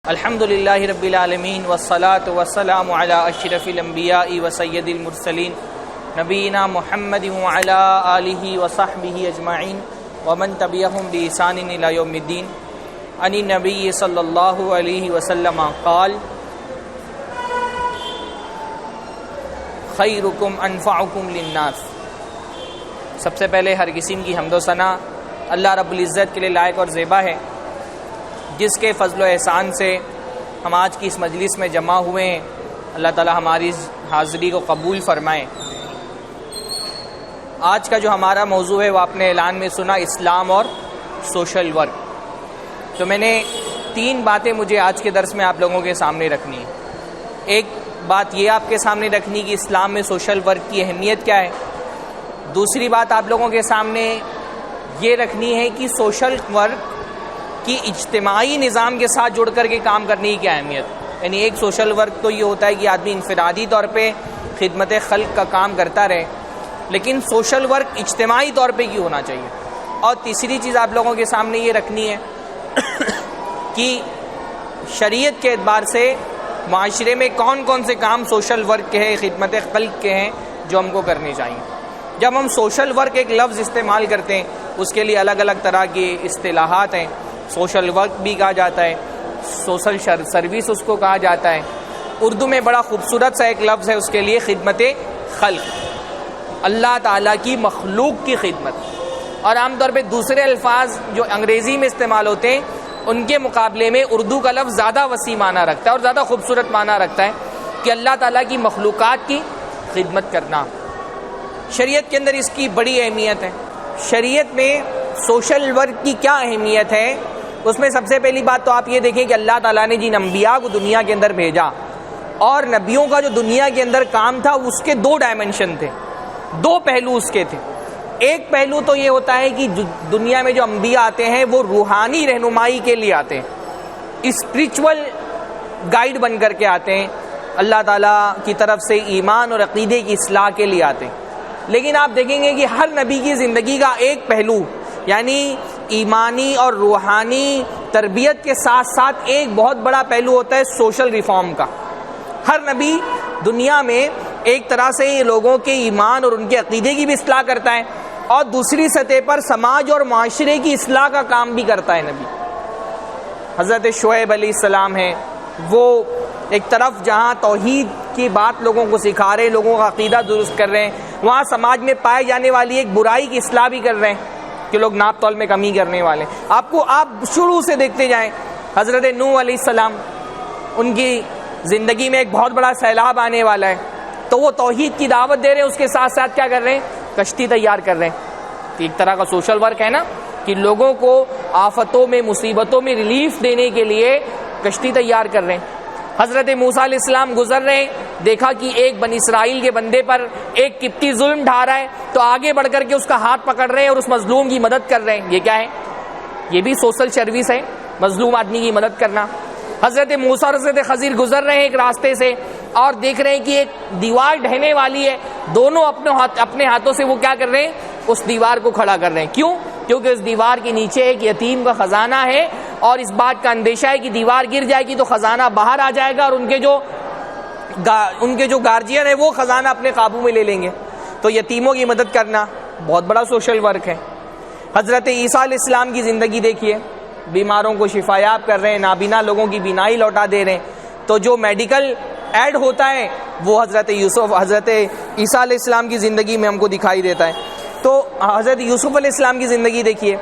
الحمد للہ رب العالمین والصلاة والسلام علی اشرف الانبیاء وسید المرسلین نبینا محمد وعلی آلہ وصحبہ اجمعین ومن تبعہم بإحسان الی یوم الدین عن النبی صلی اللہ علیہ وسلم قال خیرکم انفعکم للناس۔ سب سے پہلے ہر قسم کی حمد و ثنا اللہ رب العزت کے لیے لائق اور زیبا ہے، جس کے فضل و احسان سے ہم آج کی اس مجلس میں جمع ہوئے ہیں۔ اللہ تعالی ہماری اس حاضری کو قبول فرمائے۔ آج کا جو ہمارا موضوع ہے وہ آپ نے اعلان میں سنا، اسلام اور سوشل ورک۔ تو میں نے 3 باتیں مجھے آج کے درس میں آپ لوگوں کے سامنے رکھنی ہے۔ ایک بات یہ آپ کے سامنے رکھنی کہ اسلام میں سوشل ورک کی اہمیت کیا ہے۔ دوسری بات آپ لوگوں کے سامنے یہ رکھنی ہے کہ سوشل ورک کی اجتماعی نظام کے ساتھ جڑ کر کے کام کرنے کی کیا اہمیت۔ یعنی ایک سوشل ورک تو یہ ہوتا ہے کہ آدمی انفرادی طور پہ خدمت خلق کا کام کرتا رہے، لیکن سوشل ورک اجتماعی طور پہ کیوں ہونا چاہیے۔ اور تیسری چیز آپ لوگوں کے سامنے یہ رکھنی ہے کہ شریعت کے اعتبار سے معاشرے میں کون کون سے کام سوشل ورک کے ہیں، خدمت خلق کے ہیں، جو ہم کو کرنے چاہیے۔ جب ہم سوشل ورک ایک لفظ استعمال کرتے ہیں، اس کے لیے الگ الگ طرح کی اصطلاحات ہیں۔ سوشل ورک بھی کہا جاتا ہے، سوشل سروس اس کو کہا جاتا ہے۔ اردو میں بڑا خوبصورت سا ایک لفظ ہے اس کے لیے، خدمت خلق، اللہ تعالیٰ کی مخلوق کی خدمت۔ اور عام طور پہ دوسرے الفاظ جو انگریزی میں استعمال ہوتے ہیں ان کے مقابلے میں اردو کا لفظ زیادہ وسیع معنی رکھتا ہے اور زیادہ خوبصورت معنی رکھتا ہے کہ اللہ تعالیٰ کی مخلوقات کی خدمت کرنا۔ شریعت کے اندر اس کی بڑی اہمیت ہے۔ شریعت میں سوشل ورک کی کیا اہمیت ہے، اس میں سب سے پہلی بات تو آپ یہ دیکھیں کہ اللہ تعالیٰ نے جن انبیاء کو دنیا کے اندر بھیجا، اور نبیوں کا جو دنیا کے اندر کام تھا اس کے 2 ڈائمنشن تھے، 2 پہلو اس کے تھے۔ ایک پہلو تو یہ ہوتا ہے کہ دنیا میں جو انبیاء آتے ہیں وہ روحانی رہنمائی کے لیے آتے ہیں، اسپریچول گائیڈ بن کر کے آتے ہیں، اللہ تعالیٰ کی طرف سے ایمان اور عقیدے کی اصلاح کے لیے آتے ہیں۔ لیکن آپ دیکھیں گے کہ ہر نبی کی زندگی کا ایک پہلو، یعنی ایمانی اور روحانی تربیت کے ساتھ ساتھ ایک بہت بڑا پہلو ہوتا ہے سوشل ریفارم کا۔ ہر نبی دنیا میں ایک طرح سے لوگوں کے ایمان اور ان کے عقیدے کی بھی اصلاح کرتا ہے، اور دوسری سطح پر سماج اور معاشرے کی اصلاح کا کام بھی کرتا ہے نبی۔ حضرت شعیب علیہ السلام ہیں، وہ ایک طرف جہاں توحید کی بات لوگوں کو سکھا رہے، لوگوں کا عقیدہ درست کر رہے ہیں، وہاں سماج میں پائے جانے والی ایک برائی کی اصلاح بھی کر رہے ہیں کہ لوگ ناپ تول میں کمی کرنے والے۔ آپ شروع سے دیکھتے جائیں، حضرت نوح علیہ السلام، ان کی زندگی میں ایک بہت بڑا سیلاب آنے والا ہے، تو وہ توحید کی دعوت دے رہے ہیں، اس کے ساتھ ساتھ کیا کر رہے ہیں، کشتی تیار کر رہے ہیں۔ تو ایک طرح کا سوشل ورک ہے نا، کہ لوگوں کو آفتوں میں، مصیبتوں میں ریلیف دینے کے لیے کشتی تیار کر رہے ہیں۔ حضرت موسیٰ علیہ السلام گزر رہے ہیں، دیکھا کہ ایک بنی اسرائیل کے بندے پر ایک قبطی ظلم ڈھا رہا ہے، تو آگے بڑھ کر کے اس کا ہاتھ پکڑ رہے ہیں اور اس مظلوم کی مدد کر رہے ہیں۔ یہ کیا ہے؟ یہ بھی سوشل سروس ہے، مظلوم آدمی کی مدد کرنا۔ حضرت موسیٰ اور حضرت خضر گزر رہے ہیں ایک راستے سے، اور دیکھ رہے ہیں کہ ایک دیوار ڈھہنے والی ہے، دونوں اپنے ہاتھوں سے وہ کیا کر رہے ہیں، اس دیوار کو کھڑا کر رہے ہیں۔ کیوں؟ کیونکہ اس دیوار کے نیچے ایک یتیم کا خزانہ ہے، اور اس بات کا اندیشہ ہے کہ دیوار گر جائے گی تو خزانہ باہر آ جائے گا، اور ان کے جو گارجین ہیں وہ خزانہ اپنے قابو میں لے لیں گے۔ تو یتیموں کی مدد کرنا بہت بڑا سوشل ورک ہے۔ حضرت عیسیٰ علیہ السلام کی زندگی دیکھیے، بیماروں کو شفایاب کر رہے ہیں، نابینا لوگوں کی بینائی لوٹا دے رہے ہیں۔ تو جو میڈیکل ایڈ ہوتا ہے وہ حضرت عیسیٰ علیہ السلام کی زندگی میں ہم کو دکھائی دیتا ہے۔ تو حضرت یوسف علیہ السلام کی زندگی دیکھیے،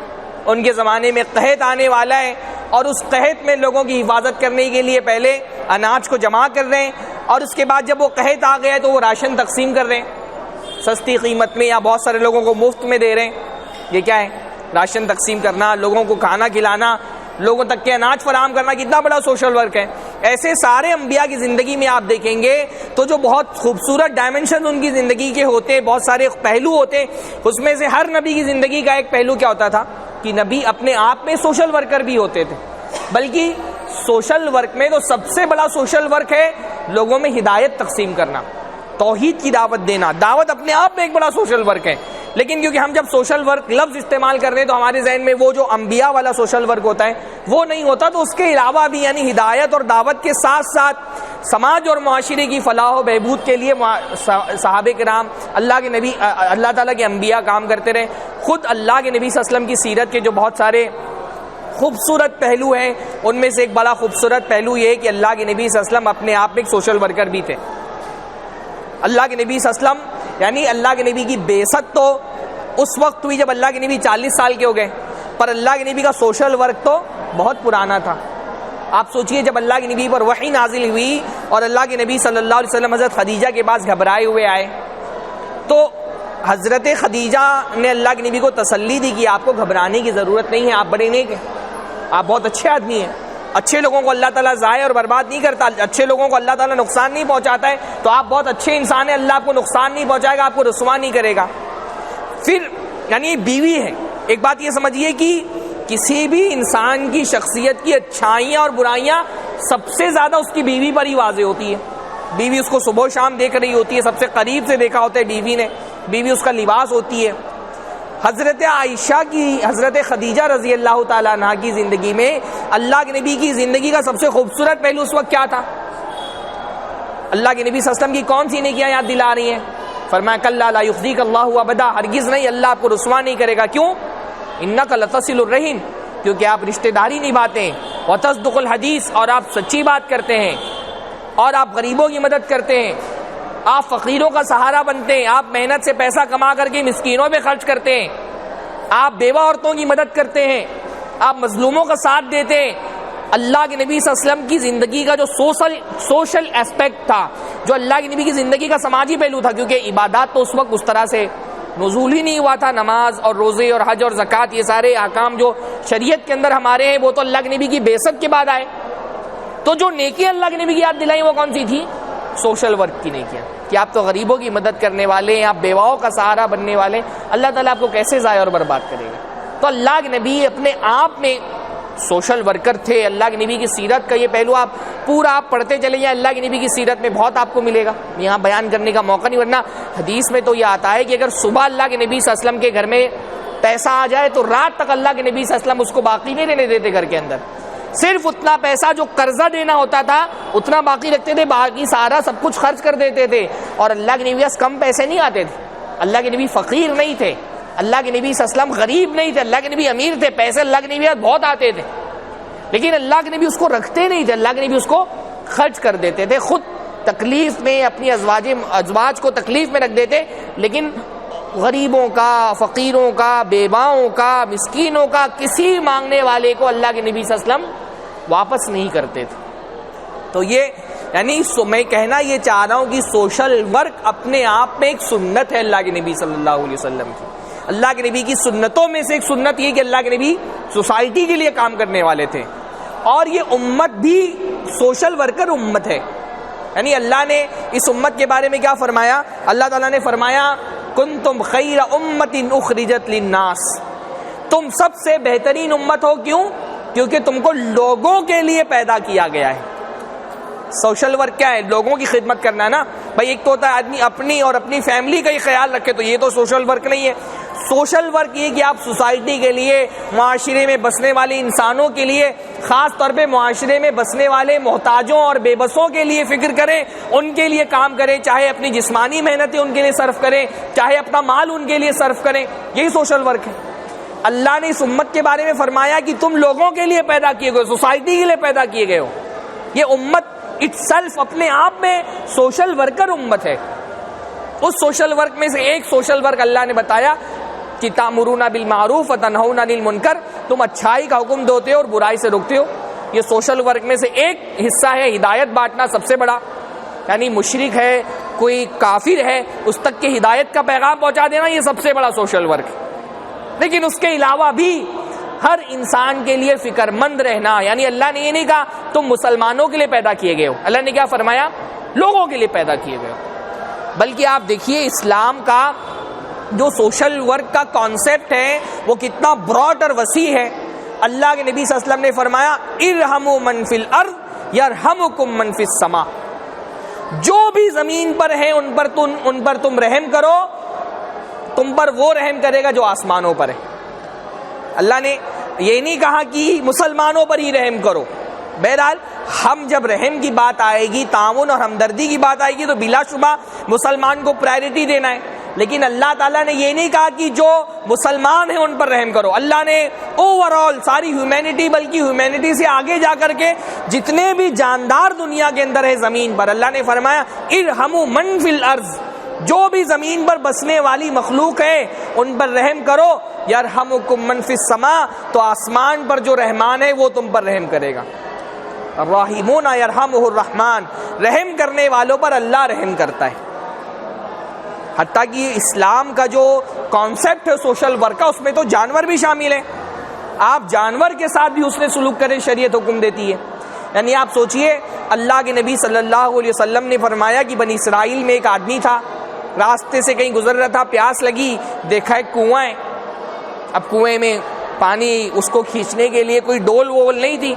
ان کے زمانے میں قحط آنے والا ہے، اور اس قحط میں لوگوں کی حفاظت کرنے کے لیے پہلے اناج کو جمع کر رہے ہیں، اور اس کے بعد جب وہ قحط آ گیا تو وہ راشن تقسیم کر رہے ہیں سستی قیمت میں، یا بہت سارے لوگوں کو مفت میں دے رہے ہیں۔ یہ کیا ہے؟ راشن تقسیم کرنا، لوگوں کو کھانا کھلانا، لوگوں تک کے اناج فراہم کرنا، کتنا بڑا سوشل ورک ہے۔ ایسے سارے انبیاء کی زندگی میں آپ دیکھیں گے تو جو بہت خوبصورت ڈائمنشن ان کی زندگی کے ہوتے، بہت سارے پہلو ہوتے، اس میں سے ہر نبی کی زندگی کا ایک پہلو کیا ہوتا تھا کہ نبی اپنے آپ میں سوشل ورکر بھی ہوتے تھے۔ بلکہ سوشل ورک میں تو سب سے بڑا سوشل ورک ہے لوگوں میں ہدایت تقسیم کرنا، توحید کی دعوت دینا۔ دعوت اپنے آپ میں ایک بڑا سوشل ورک ہے۔ لیکن کیونکہ ہم جب سوشل ورک لفظ استعمال کر رہے ہیں تو ہمارے ذہن میں وہ جو انبیاء والا سوشل ورک ہوتا ہے وہ نہیں ہوتا. تو اس کے علاوہ بھی یعنی ہدایت اور دعوت کے ساتھ ساتھ سماج اور معاشرے کی فلاح و بہبود کے لیے صحابہ کرام اللہ کے نبی اللہ تعالیٰ کے انبیاء کام کرتے رہے. خود اللہ کے نبی صلی اللہ علیہ وسلم کی سیرت کے جو بہت سارے خوبصورت پہلو ہیں ان میں سے ایک بڑا خوبصورت پہلو یہ ہے کہ اللہ کے نبی صلی اللہ علیہ وسلم اپنے آپ میں ایک سوشل ورکر بھی تھے. اللہ کے نبی صلی اللہ علیہ وسلم یعنی اللہ کے نبی کی بعثت تو اس وقت ہوئی جب اللہ کے نبی 40 سال کے ہو گئے, پر اللہ کے نبی کا سوشل ورک تو بہت پرانا تھا. آپ سوچئے جب اللہ کے نبی پر وحی نازل ہوئی اور اللہ کے نبی صلی اللہ علیہ وسلم حضرت خدیجہ کے پاس گھبرائے ہوئے آئے تو حضرت خدیجہ نے اللہ کے نبی کو تسلی دی کہ آپ کو گھبرانے کی ضرورت نہیں ہے, آپ بڑے نیک ہیں, آپ بہت اچھے آدمی ہیں, اچھے لوگوں کو اللہ تعالیٰ ضائع اور برباد نہیں کرتا, اچھے لوگوں کو اللہ تعالیٰ نقصان نہیں پہنچاتا ہے, تو آپ بہت اچھے انسان ہیں, اللہ آپ کو نقصان نہیں پہنچائے گا, آپ کو رسوا نہیں کرے گا. پھر یعنی بیوی ہے. ایک بات یہ سمجھیے کہ کسی بھی انسان کی شخصیت کی اچھائیاں اور برائیاں سب سے زیادہ اس کی بیوی پر ہی واضح ہوتی ہے. بیوی اس کو صبح و شام دیکھ رہی ہوتی ہے, سب سے قریب سے دیکھا ہوتا ہے بیوی نے, بیوی اس کا لباس ہوتی ہے. حضرت عائشہ کی حضرت خدیجہ رضی اللہ تعالیٰ عنہ کی زندگی میں اللہ کے نبی کی زندگی کا سب سے خوبصورت پہلو اس وقت کیا تھا؟ اللہ کے نبی صلی اللہ علیہ وسلم کی کون سی نیکیاں یاد دلا رہی ہیں؟ فرمایا کلا لا یخزیک اللہ ابدا, ہرگز نہیں, اللہ آپ کو رسوا نہیں کرے گا. کیوں؟ انک لتصل الرحم, کیونکہ آپ رشتہ داری نبھاتے ہیں, وتصدق الحدیث, اور آپ سچی بات کرتے ہیں, اور آپ غریبوں کی مدد کرتے ہیں, آپ فقیروں کا سہارا بنتے ہیں, آپ محنت سے پیسہ کما کر کے مسکینوں پہ خرچ کرتے ہیں, آپ بیوہ عورتوں کی مدد کرتے ہیں, آپ مظلوموں کا ساتھ دیتے ہیں. اللہ کے نبی صلی اللہ علیہ وسلم کی زندگی کا جو سوشل ایسپیکٹ تھا, جو اللہ کے نبی کی زندگی کا سماجی پہلو تھا, کیونکہ عبادات تو اس وقت اس طرح سے نزول ہی نہیں ہوا تھا, نماز اور روزے اور حج اور زکوٰۃ یہ سارے احکام جو شریعت کے اندر ہمارے ہیں وہ تو اللہ کے نبی کی بعثت کے بعد آئے. تو جو نیکی اللہ کے نبی کی یاد دلائی وہ کون سی تھی؟ سوشل ورک کی نیکیاں, کہ آپ تو غریبوں کی مدد کرنے والے ہیں, آپ بیواؤں کا سہارا بننے والے, اللہ تعالیٰ آپ کو کیسے ضائع اور برباد کرے گا. تو اللہ کے نبی اپنے آپ میں سوشل ورکر تھے. اللہ کے نبی کی سیرت کا یہ پہلو آپ پورا آپ پڑھتے چلے جائیں, اللہ کے نبی کی سیرت میں بہت آپ کو ملے گا, یہاں بیان کرنے کا موقع نہیں. ورنہ حدیث میں تو یہ آتا ہے کہ اگر صبح اللہ کے نبی صلی اللہ علیہ وسلم کے گھر میں پیسہ آ جائے تو رات تک اللہ کے نبی صلی اللہ علیہ وسلم اس کو باقی نہیں رہنے دیتے گھر کے اندر. صرف اتنا پیسہ جو قرضہ دینا ہوتا تھا اتنا باقی رکھتے تھے, باقی سارا سب کچھ خرچ کر دیتے تھے. اور اللہ کے نبی پاس کم پیسے نہیں آتے تھے, اللہ کے نبی فقیر نہیں تھے, اللہ کے نبی صلی اللہ علیہ وسلم غریب نہیں تھے, اللہ کے نبی امیر تھے, پیسے اللہ کے نبی بہت آتے تھے, لیکن اللہ کے نبی اس کو رکھتے نہیں تھے, اللہ کے نبی اس کو خرچ کر دیتے تھے. خود تکلیف میں اپنی ازواج کو تکلیف میں رکھ دیتے, لیکن غریبوں کا, فقیروں کا, بیواؤں کا, مسکینوں کا, کسی مانگنے والے کو اللہ کے نبی صلی اللہ علیہ وسلم واپس نہیں کرتے تھے. تو یہ یعنی میں کہنا یہ چاہ رہا ہوں کہ سوشل ورک اپنے آپ میں ایک سنت ہے اللہ کے نبی صلی اللہ علیہ وسلم کی. اللہ کے نبی کی سنتوں میں سے ایک سنت یہ کہ اللہ کے نبی سوسائٹی کے لیے کام کرنے والے تھے, اور یہ امت بھی سوشل ورکر امت ہے. یعنی اللہ نے اس امت کے بارے میں کیا فرمایا؟ اللہ تعالیٰ نے فرمایا کنتم خیر امت اخرجت للناس, تم سب سے بہترین امت ہو. کیوں؟ کیونکہ تم کو لوگوں کے لیے پیدا کیا گیا ہے. سوشل ورک کیا ہے؟ لوگوں کی خدمت کرنا ہے نا بھائی. ایک تو ہوتا ہے آدمی اپنی اور اپنی فیملی کا ہی خیال رکھے, تو یہ تو سوشل ورک نہیں ہے. سوشل ورک یہ کہ آپ سوسائٹی کے لیے, معاشرے میں بسنے والے انسانوں کے لیے, خاص طور پہ معاشرے میں بسنے والے محتاجوں اور بے بسوں کے لیے فکر کریں, ان کے لیے کام کریں, چاہے اپنی جسمانی محنتیں ان کے لیے صرف کریں, چاہے اپنا مال ان کے لیے صرف کریں. یہی سوشل ورک ہے. اللہ نے اس امت کے بارے میں فرمایا کہ تم لوگوں کے لیے پیدا کیے گئے, سوسائٹی کے لیے پیدا کیے گئے ہو. یہ امت اٹ سیلف اپنے آپ میں سوشل ورکر امت ہے. اس سوشل ورک میں سے ایک سوشل ورک اللہ نے بتایا کہ تأمرون بالمعروف وتنہون عن المنکر, تم اچھائی کا حکم دیتے ہو اور برائی سے روکتے ہو. یہ سوشل ورک میں سے ایک حصہ ہے ہدایت بانٹنا, سب سے بڑا. یعنی مشرک ہے, کوئی کافر ہے, اس تک کہ ہدایت کا پیغام پہنچا دینا, یہ سب سے بڑا سوشل ورک ہے. لیکن اس کے علاوہ بھی ہر انسان کے لیے فکر مند رہنا. یعنی اللہ نے یہ نہیں کہا تم مسلمانوں کے لیے پیدا کیے گئے ہو, اللہ نے کیا فرمایا؟ لوگوں کے لیے پیدا کیے گئے ہو. بلکہ آپ دیکھیے اسلام کا جو سوشل ورک کا کانسیپٹ ہے وہ کتنا براڈ اور وسیع ہے. اللہ کے نبی صلی اللہ علیہ وسلم نے فرمایا ارحموا من فی الارض یرحمکم من فی السماء, جو بھی زمین پر ہیں ان پر تم رحم کرو, تم پر وہ رحم کرے گا جو آسمانوں پر ہے. اللہ نے یہ نہیں کہا کہ مسلمانوں پر ہی رحم کرو. بہرحال ہم جب رحم کی بات آئے گی، تعاون اور ہمدردی کی بات آئے گی، تو بلا شبہ مسلمان کو پرائرٹی دینا ہے. لیکن اللہ تعالیٰ نے یہ نہیں کہا کہ جو مسلمان ہیں ان پر رحم کرو. اللہ نے اوور آل ساری ہیومینٹی، بلکہ ہیومینٹی سے آگے جا کر کے جتنے بھی جاندار دنیا کے اندر ہے زمین پر، اللہ نے فرمایا ارحموا من فی الارض، جو بھی زمین پر بسنے والی مخلوق ہے ان پر رحم کرو. یرحمکم من فی السماء، تو آسمان پر جو رحمان ہے وہ تم پر رحم کرے گا. الراحمون یرحمہ الرحمن، رحم کرنے والوں پر اللہ رحم کرتا ہے. حتیٰ کہ اسلام کا جو کانسیپٹ ہے سوشل ورک کا، اس میں تو جانور بھی شامل ہیں. آپ جانور کے ساتھ بھی حسن سلوک کریں، شریعت حکم دیتی ہے. یعنی آپ سوچئے، اللہ کے نبی صلی اللہ علیہ وسلم نے فرمایا کہ بنی اسرائیل میں ایک آدمی تھا، راستے سے کہیں گزر رہا تھا، پیاس لگی، دیکھا ایک کنواں ہے. اب کنویں میں پانی اس کو کھینچنے کے لیے کوئی ڈول وول نہیں تھی،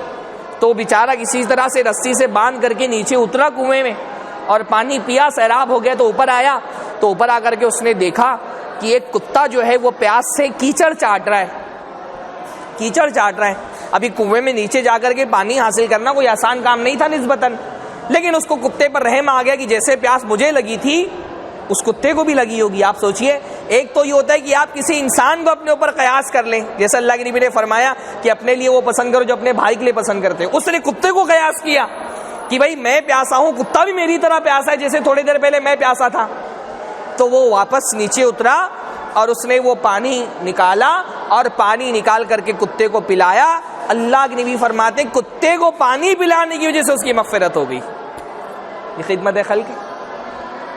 تو بیچارہ کسی طرح سے رسی سے باندھ کر کے نیچے اترا کنویں میں اور پانی پیا، سیراب ہو گیا. تو اوپر آیا، تو اوپر آ کر کے اس نے دیکھا کہ ایک کتا جو ہے وہ پیاس سے کیچڑ چاٹ رہا ہے. ابھی کنویں میں نیچے جا کر کے پانی حاصل کرنا کوئی آسان کام نہیں تھا نسبتاً، لیکن اس کو کتے پر رحم آ گیا کہ جیسے پیاس مجھے لگی تھی اس کتے کو بھی لگی ہوگی. آپ سوچئے، ایک تو یہ ہوتا ہے کہ آپ کسی انسان کو اپنے اوپر قیاس کر لیں، جیسے اللہ کے نبی نے فرمایا کہ اپنے لیے وہ پسند کرو جو اپنے بھائی کے لیے پسند کرتے ہیں. اس نے کتے کو قیاس کیا کہ بھائی میں پیاسا ہوں، کتا بھی میری طرح پیاسا ہے جیسے تھوڑی دیر پہلے میں پیاسا تھا. تو وہ واپس نیچے اترا اور اس نے وہ پانی نکالا اور پانی نکال کر کے کتے کو پلایا. اللہ کے نبی فرماتے کتے کو پانی پلانے کی وجہ سے اس کی مغفرت ہو گئی. یہ خدمت خلق،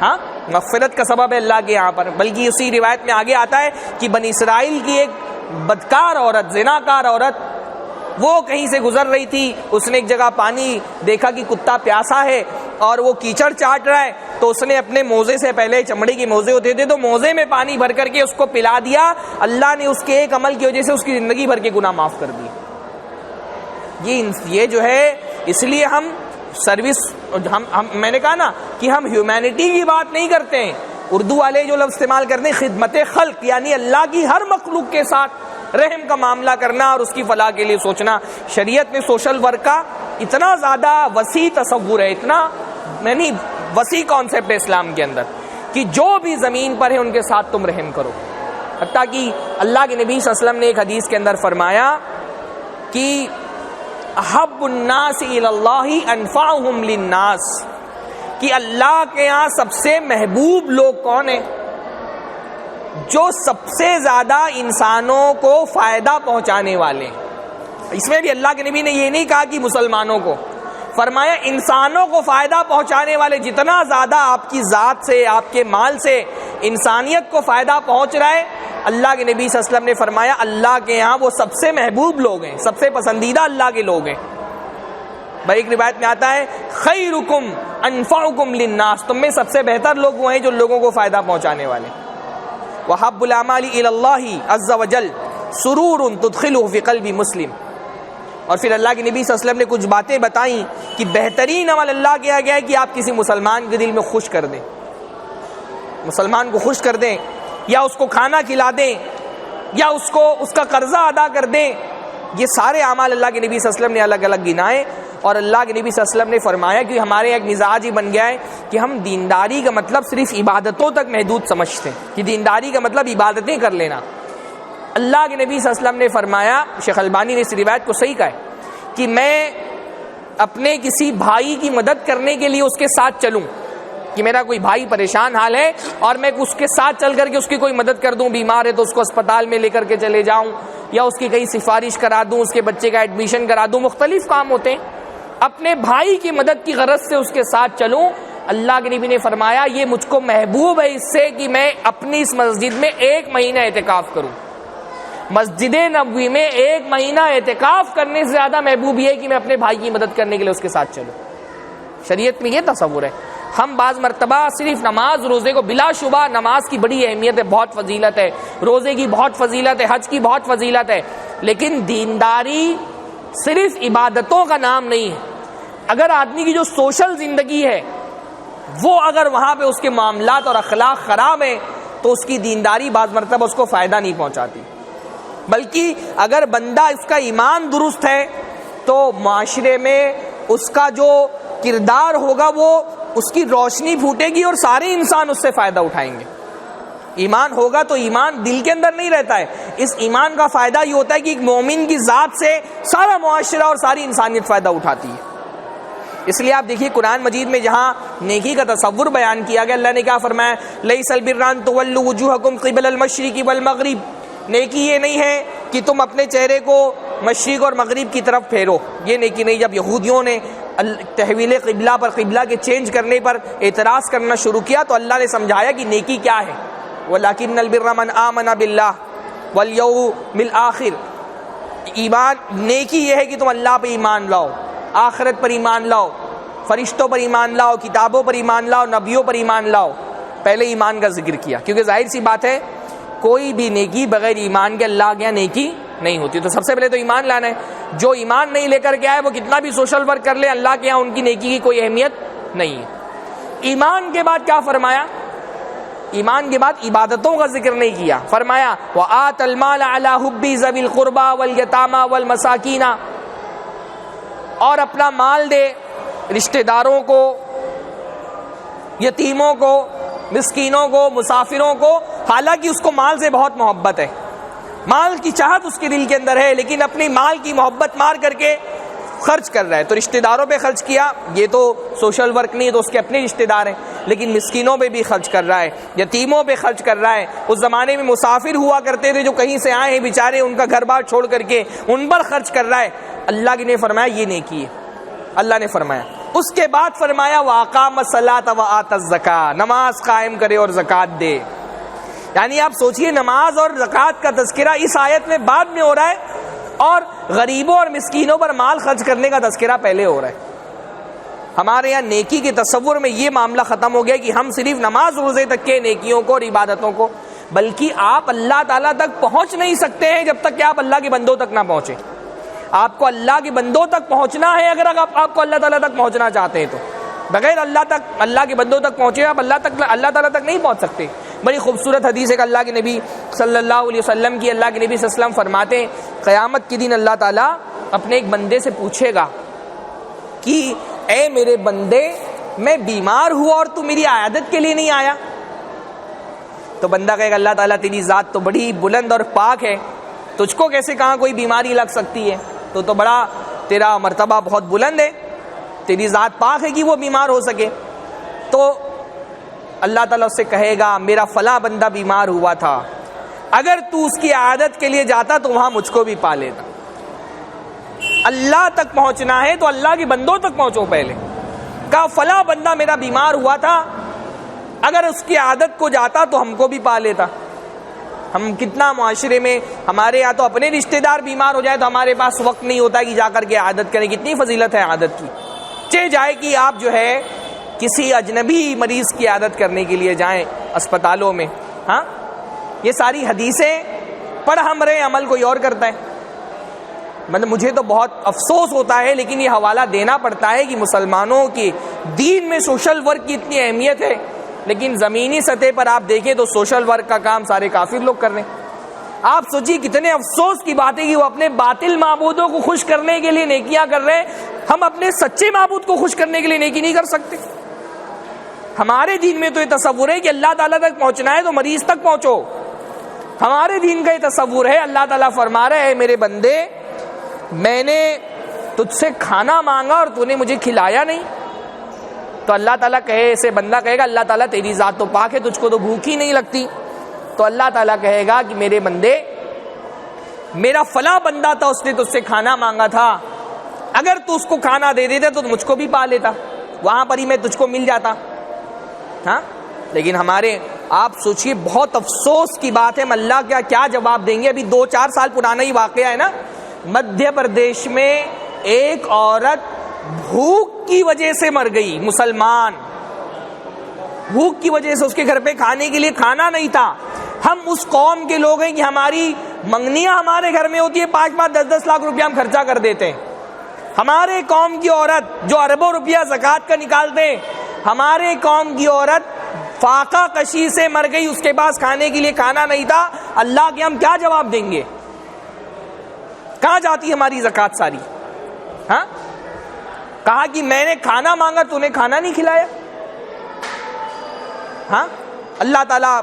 ہاں، مغفرت کا سبب ہے اللہ کے یہاں پر. بلکہ اسی روایت میں آگے آتا ہے کہ بنی اسرائیل کی ایک بدکار عورت، زناکار عورت، وہ کہیں سے گزر رہی تھی، اس نے ایک جگہ پانی دیکھا کہ کتا پیاسا ہے اور وہ کیچڑ چاٹ رہا ہے، تو اس نے اپنے موزے سے، پہلے چمڑے کے موزے ہوتے تھے، تو موزے میں پانی بھر کر کے اس کو پلا دیا. اللہ نے اس کے ایک عمل کی وجہ سے اس کی زندگی بھر کے گناہ معاف کر دی. یہ جو ہے، اس لیے ہم سروس، میں نے کہا نا کہ ہم ہیومینٹی کی بات نہیں کرتے ہیں. اردو والے جو لفظ استعمال کرتے ہیں خدمت خلق، یعنی اللہ کی ہر مخلوق کے ساتھ رحم کا معاملہ کرنا اور اس کی فلاح کے لیے سوچنا. شریعت میں سوشل ورک کا اتنا زیادہ وسیع تصور ہے، اتنا یعنی وسیع کانسیپٹ ہے اسلام کے اندر کہ جو بھی زمین پر ہے ان کے ساتھ تم رحم کرو. حتیٰ کہ اللہ کے نبی صلی اللہ علیہ وسلم نے ایک حدیث کے اندر فرمایا کہ احب الناس الی اللہ انفعہم للناس، کہ اللہ کے ہاں سب سے محبوب لوگ کون ہیں؟ جو سب سے زیادہ انسانوں کو فائدہ پہنچانے والے. اس میں بھی اللہ کے نبی نے یہ نہیں کہا کہ مسلمانوں کو، فرمایا انسانوں کو فائدہ پہنچانے والے. جتنا زیادہ آپ کی ذات سے، آپ کے مال سے انسانیت کو فائدہ پہنچ رہا ہے، اللہ کے نبی صلی اللہ علیہ وسلم نے فرمایا اللہ کے ہاں وہ سب سے محبوب لوگ ہیں، سب سے پسندیدہ اللہ کے لوگ ہیں. بھائی ایک روایت میں آتا ہے خیرکم انفعکم للناس، تم میں سب سے بہتر لوگ وہ ہیں جو لوگوں کو فائدہ پہنچانے والے. وحب الاعمال الی اللہ عز وجل سرور تدخلہ فی قلب مسلم. اور پھر اللہ کے نبی صلی اللہ علیہ وسلم نے کچھ باتیں بتائیں کہ بہترین عمل اللہ کیا گیا ہے کہ آپ کسی مسلمان کے دل میں خوش کر دیں، مسلمان کو خوش کر دیں، یا اس کو کھانا کھلا دیں، یا اس کا قرضہ ادا کر دیں. یہ سارے اعمال اللہ کے نبی صلی اللہ علیہ وسلم نے الگ الگ گنائے. اور اللہ کے نبی صلی اللہ علیہ وسلم نے فرمایا کہ ہمارے ایک مزاج ہی بن گیا ہے کہ ہم دینداری کا مطلب صرف عبادتوں تک محدود سمجھتے ہیں، کہ دینداری کا مطلب عبادتیں کر لینا. اللہ کے نبی صلی اللہ علیہ وسلم نے فرمایا، شیخ البانی نے اس روایت کو صحیح کہا ہے کہ میں اپنے کسی بھائی کی مدد کرنے کے لیے اس کے ساتھ چلوں، کہ میرا کوئی بھائی پریشان حال ہے اور میں اس کے ساتھ چل کر کے اس کی کوئی مدد کر دوں، بیمار ہے تو اس کو اسپتال میں لے کر کے چلے جاؤں، یا اس کی کہیں سفارش کرا دوں، اس کے بچے کا ایڈمیشن کرا دوں، مختلف کام ہوتے ہیں. اپنے بھائی کی مدد کی غرض سے اس کے ساتھ چلوں. اللہ کے نبی نے فرمایا یہ مجھ کو محبوب ہے اس سے کہ میں اپنی اس مسجد میں 1 مہینہ اعتکاف کروں. مسجد نبوی میں 1 مہینہ اعتکاف کرنے سے زیادہ محبوب یہ ہے کہ میں اپنے بھائی کی مدد کرنے کے لیے اس کے ساتھ چلوں. شریعت میں یہ تصور ہے. ہم بعض مرتبہ صرف نماز روزے کو، بلا شبہ نماز کی بڑی اہمیت ہے، بہت فضیلت ہے، روزے کی بہت فضیلت ہے، حج کی بہت فضیلت ہے، لیکن دینداری صرف عبادتوں کا نام نہیں ہے. اگر آدمی کی جو سوشل زندگی ہے وہ اگر وہاں پہ اس کے معاملات اور اخلاق خراب ہیں تو اس کی دینداری بعض مرتبہ اس کو فائدہ نہیں پہنچاتی، بلکہ اگر بندہ اس کا ایمان درست ہے تو معاشرے میں اس کا جو کردار ہوگا وہ اس کی روشنی پھوٹے گی اور سارے انسان اس سے فائدہ اٹھائیں گے۔ ایمان ہوگا تو ایمان دل کے اندر نہیں رہتا ہے، اس ایمان کا فائدہ یہ ہوتا ہے کہ ایک مومن کی ذات سے سارا معاشرہ اور ساری انسانیت فائدہ اٹھاتی ہے۔ اس لیے آپ دیکھیے قرآن مجید میں جہاں نیکی کا تصور بیان کیا گیا، اللہ نے کیا فرمایا؟ لیس البر ان تولوا وجوہکم قبل المشرق والمغرب، نیکی یہ نہیں ہے کہ تم اپنے چہرے کو مشرق اور مغرب کی طرف پھیرو، یہ نیکی نہیں۔ جب یہودیوں نے تحویل قبلہ پر، قبلہ کے چینج کرنے پر اعتراض کرنا شروع کیا تو اللہ نے سمجھایا کہ نیکی کیا ہے، وَلَكِنَّ الْبِرَّ مَنْ آمَنَ بِاللَّهِ وَالْيَوْمِ الْآخِرِ، ایمان نیکی یہ ہے کہ تم اللہ پہ ایمان لاؤ، آخرت پر ایمان لاؤ، فرشتوں پر ایمان لاؤ، کتابوں پر ایمان لاؤ، نبیوں پر ایمان لاؤ۔ پہلے ایمان کا ذکر کیا، کیونکہ ظاہر سی بات ہے کوئی بھی نیکی بغیر ایمان کے اللہ کے یہاں نیکی نہیں ہوتی، تو سب سے پہلے تو ایمان لانا ہے۔ جو ایمان نہیں لے کر کے آئے وہ کتنا بھی سوشل ورک کر لے، اللہ کے یہاں ان کی نیکی کی کوئی اہمیت نہیں ہے۔ ایمان کے بعد کیا فرمایا؟ ایمان کے بعد عبادتوں کا ذکر نہیں کیا، فرمایا وَآتَ الْمَالَ عَلَى حُبِّ ذَوِي الْقُرْبَى وَالْيَتَامَى وَالْمَسَاكِينَ، اور اپنا مال دے رشتہ داروں کو، یتیموں کو، مسکینوں کو، مسافروں کو، حالانکہ اس کو مال سے بہت محبت ہے، مال کی چاہت اس کے دل کے اندر ہے، لیکن اپنی مال کی محبت مار کر کے خرچ کر رہا ہے۔ تو رشتہ داروں پہ خرچ کیا، یہ تو سوشل ورک نہیں، تو اس کے اپنے رشتہ دار ہیں، لیکن مسکینوں پہ بھی خرچ کر رہا ہے، یتیموں پہ خرچ کر رہا ہے۔ اس زمانے میں مسافر ہوا کرتے تھے جو کہیں سے آئے ہیں بیچارے، ان کا گھر بار چھوڑ کر کے ان پر خرچ کر رہا ہے۔ اللہ نے فرمایا یہ نیکی ہے، اللہ نے فرمایا۔ اس کے بعد فرمایا وَأَقَامَ الصَّلَاةَ وَآتَى الزَّكَاةَ، نماز قائم کرے اور زکوٰۃ دے۔ یعنی آپ سوچئے نماز اور زکوٰۃ کا تذکرہ اس آیت میں بعد میں ہو رہا ہے اور غریبوں اور مسکینوں پر مال خرچ کرنے کا تذکرہ پہلے ہو رہا ہے۔ ہمارے یہاں نیکی کے تصور میں یہ معاملہ ختم ہو گیا کہ ہم صرف نماز روزے تک کے نیکیوں کو اور عبادتوں کو، بلکہ آپ اللہ تعالیٰ تک پہنچ نہیں سکتے ہیں جب تک کہ آپ اللہ کے بندوں تک نہ پہنچیں۔ آپ کو اللہ کے بندوں تک پہنچنا ہے، اگر آپ کو اللہ تعالیٰ تک پہنچنا چاہتے ہیں تو بغیر اللہ کے بندوں تک پہنچے آپ اللہ تعالیٰ تک نہیں پہنچ سکتے۔ بڑی خوبصورت حدیث ہے کہ اللہ کے نبی صلی اللہ علیہ وسلم کی، اللہ کے نبی صلی اللہ علیہ وسلم فرماتے ہیں قیامت کے دن اللہ تعالیٰ اپنے ایک بندے سے پوچھے گا کہ اے میرے بندے، میں بیمار ہوا اور تو میری عیادت کے لیے نہیں آیا؟ تو بندہ کہے گا اللہ تعالیٰ تیری ذات تو بڑی بلند اور پاک ہے، تجھ کو کیسے کہاں کوئی بیماری لگ سکتی ہے، تو بڑا تیرا مرتبہ بہت بلند ہے، تیری ذات پاک ہے کہ وہ بیمار ہو سکے۔ تو اللہ تعالیٰ اس سے کہے گا میرا فلاں بندہ بیمار ہوا تھا، اگر تو اس کی عیادت کے لیے جاتا تو وہاں مجھ کو بھی پا لیتا۔ اللہ تک پہنچنا ہے تو اللہ کے بندوں تک پہنچو پہلے۔ کہا فلاں بندہ میرا بیمار ہوا تھا، اگر اس کی عیادت کو جاتا تو ہم کو بھی پا لیتا۔ ہم کتنا معاشرے میں ہمارے یہاں تو اپنے رشتہ دار بیمار ہو جائے تو ہمارے پاس وقت نہیں ہوتا کہ جا کر کے عیادت کریں، کتنی فضیلت ہے عیادت کی۔ چاہے جائے کہ آپ جو ہے کسی اجنبی مریض کی عیادت کرنے کے لیے جائیں اسپتالوں میں، ہاں یہ ساری حدیثیں پڑھ ہم رہے، عمل کوئی اور کرتا ہے۔ مطلب مجھے تو بہت افسوس ہوتا ہے، لیکن یہ حوالہ دینا پڑتا ہے کہ مسلمانوں کی دین میں سوشل ورک کی اتنی اہمیت ہے، لیکن زمینی سطح پر آپ دیکھیں تو سوشل ورک کا کام سارے کافر لوگ کر رہے ہیں۔ آپ سوچیے کتنے افسوس کی بات ہے کہ وہ اپنے باطل معبودوں کو خوش کرنے کے لیے نیکیاں کر رہے ہیں، ہم اپنے سچے معبود کو خوش کرنے کے لیے نیکی نہیں کر سکتے۔ ہمارے دین میں تو یہ تصور ہے کہ اللہ تعالیٰ تک پہنچنا ہے تو مریض تک پہنچو، ہمارے دین کا یہ تصور ہے۔ اللہ تعالیٰ فرما رہے ہیں میرے بندے، میں نے تجھ سے کھانا مانگا اور تو نے مجھے کھلایا نہیں، تو اللہ تعالیٰ کہے، اسے بندہ کہے گا اللہ تعالیٰ تیری ذات تو پاک ہے، تجھ کو تو بھوک ہی نہیں لگتی۔ تو اللہ تعالیٰ کہے گا کہ میرے بندے، میرا فلاں بندہ تھا، اس نے تجھ سے کھانا مانگا تھا، اگر تو اس کو کھانا دے دیتا تو مجھ کو بھی پا لیتا، وہاں پر ہی میں تجھ کو مل جاتا۔ ہاں لیکن ہمارے، آپ سوچئے بہت افسوس کی بات ہے، ہم اللہ کا کیا جواب دیں گے؟ ابھی 2-4 سال پرانا ہی واقعہ ہے نا، مدھیہ پردیش میں ایک عورت بھوک کی وجہ سے مر گئی، مسلمان، بھوک کی وجہ سے اس کے گھر پہ کھانے کے لیے کھانا نہیں تھا۔ ہم اس قوم کے لوگ ہیں کہ ہماری منگنیاں ہمارے گھر میں ہوتی ہے، 5-5 10-10 لاکھ روپیہ ہم خرچہ کر دیتے ہیں۔ ہمارے قوم کی عورت جو اربوں روپیہ زکوٰۃ کا نکالتے ہیں، ہمارے قوم کی عورت فاقہ کشی سے مر گئی, اس کے پاس کھانے کے لیے کھانا نہیں تھا, اللہ کے ہم کیا جواب دیں گے؟ کہاں جاتی ہماری زکوٰۃ ساری؟ ہاں, کہا کہ میں نے کھانا مانگا تو نے کھانا نہیں کھلایا. ہاں, اللہ تعالیٰ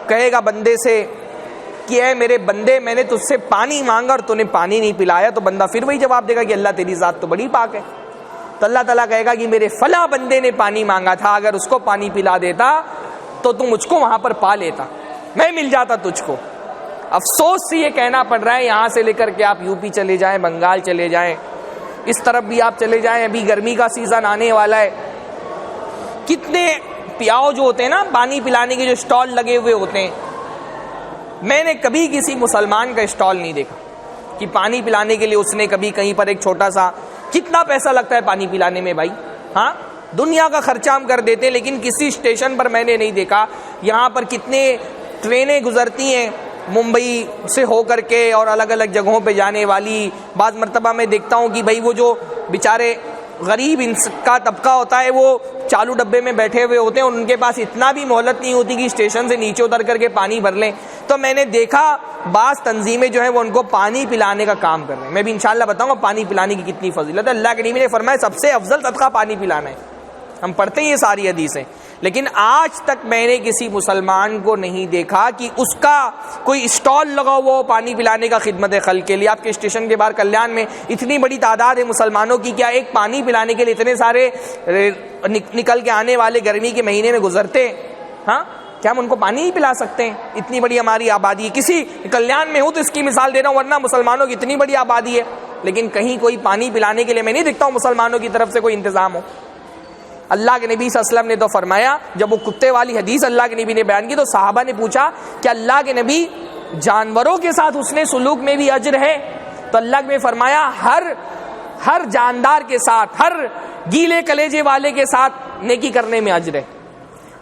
کہے گا بندے سے کہ اے میرے بندے, میں نے تجھ سے پانی مانگا اور تو نے پانی نہیں پلایا, تو بندہ پھر وہی جواب دے گا کہ اللہ تیری ذات تو بڑی پاک ہے. تو اللہ تعالیٰ کہے گا کہ میرے فلاں بندے نے پانی مانگا تھا, اگر اس کو پانی پلا دیتا تو تم مجھ کو وہاں پر پا لیتا, میں مل جاتا تجھ کو. افسوس سے یہ کہنا پڑ رہا ہے, یہاں سے لے کر کے آپ یو پی چلے جائیں, بنگال چلے جائیں, اس طرف بھی آپ چلے جائیں, ابھی گرمی کا سیزن آنے والا ہے, کتنے پیاؤ جو ہوتے ہیں نا, پانی پلانے کے جو اسٹال لگے ہوئے ہوتے ہیں, میں نے کبھی کسی مسلمان کا اسٹال نہیں دیکھا کہ پانی پلانے کے لیے اس نے کبھی کہیں پر ایک چھوٹا سا, کتنا پیسہ لگتا ہے پانی پلانے میں بھائی؟ ہاں, دنیا کا خرچہ ہم کر دیتے ہیں, لیکن کسی اسٹیشن پر میں نے نہیں دیکھا. یہاں پر کتنے ٹرینیں گزرتی ہیں ممبئی سے ہو کر کے اور الگ الگ جگہوں پہ جانے والی, بعض مرتبہ میں دیکھتا ہوں کہ بھائی وہ جو بیچارے غریب کا طبقہ ہوتا ہے وہ چالو ڈبے میں بیٹھے ہوئے ہوتے ہیں, اور ان کے پاس اتنا بھی مہلت نہیں ہوتی کہ اسٹیشن سے نیچے اتر کر کے پانی بھر لیں. تو میں نے دیکھا بعض تنظیمیں جو ہیں وہ ان کو پانی پلانے کا کام کر رہے ہیں. میں بھی انشاءاللہ بتاؤں گا پانی پلانے کی کتنی فضیلت ہے. اللہ کے نبی نے فرمایا سب سے افضل صدقہ پانی پلانا ہے. ہم پڑھتے ہیں یہ ساری حدیثیں, لیکن آج تک میں نے کسی مسلمان کو نہیں دیکھا کہ اس کا کوئی اسٹال لگا ہوا ہو پانی پلانے کا خدمت خلق کے لیے. آپ کے اسٹیشن کے باہر کلیان میں اتنی بڑی تعداد ہے مسلمانوں کی, کیا ایک پانی پلانے کے لیے اتنے سارے نکل کے آنے والے گرمی کے مہینے میں گزرتے ہیں؟ ہاں, کیا ہم ان کو پانی نہیں پلا سکتے ہیں؟ اتنی بڑی ہماری آبادی ہے, کسی کلیان میں ہوں تو اس کی مثال دے رہا ہوں, ورنہ مسلمانوں کی اتنی بڑی آبادی ہے, لیکن کہیں کوئی پانی پلانے کے لیے میں نہیں دیکھتا ہوں مسلمانوں کی طرف سے کوئی انتظام ہو. اللہ کے نبی صلی اللہ علیہ وسلم نے تو فرمایا, جب وہ کتے والی حدیث اللہ کے نبی نے بیان کی تو صحابہ نے پوچھا کہ اللہ کے نبی جانوروں کے ساتھ اس نے سلوک میں بھی اجر ہے؟ تو اللہ نے فرمایا ہر جاندار کے ساتھ, ہر گیلے کلیجے والے کے ساتھ نیکی کرنے میں اجر ہے.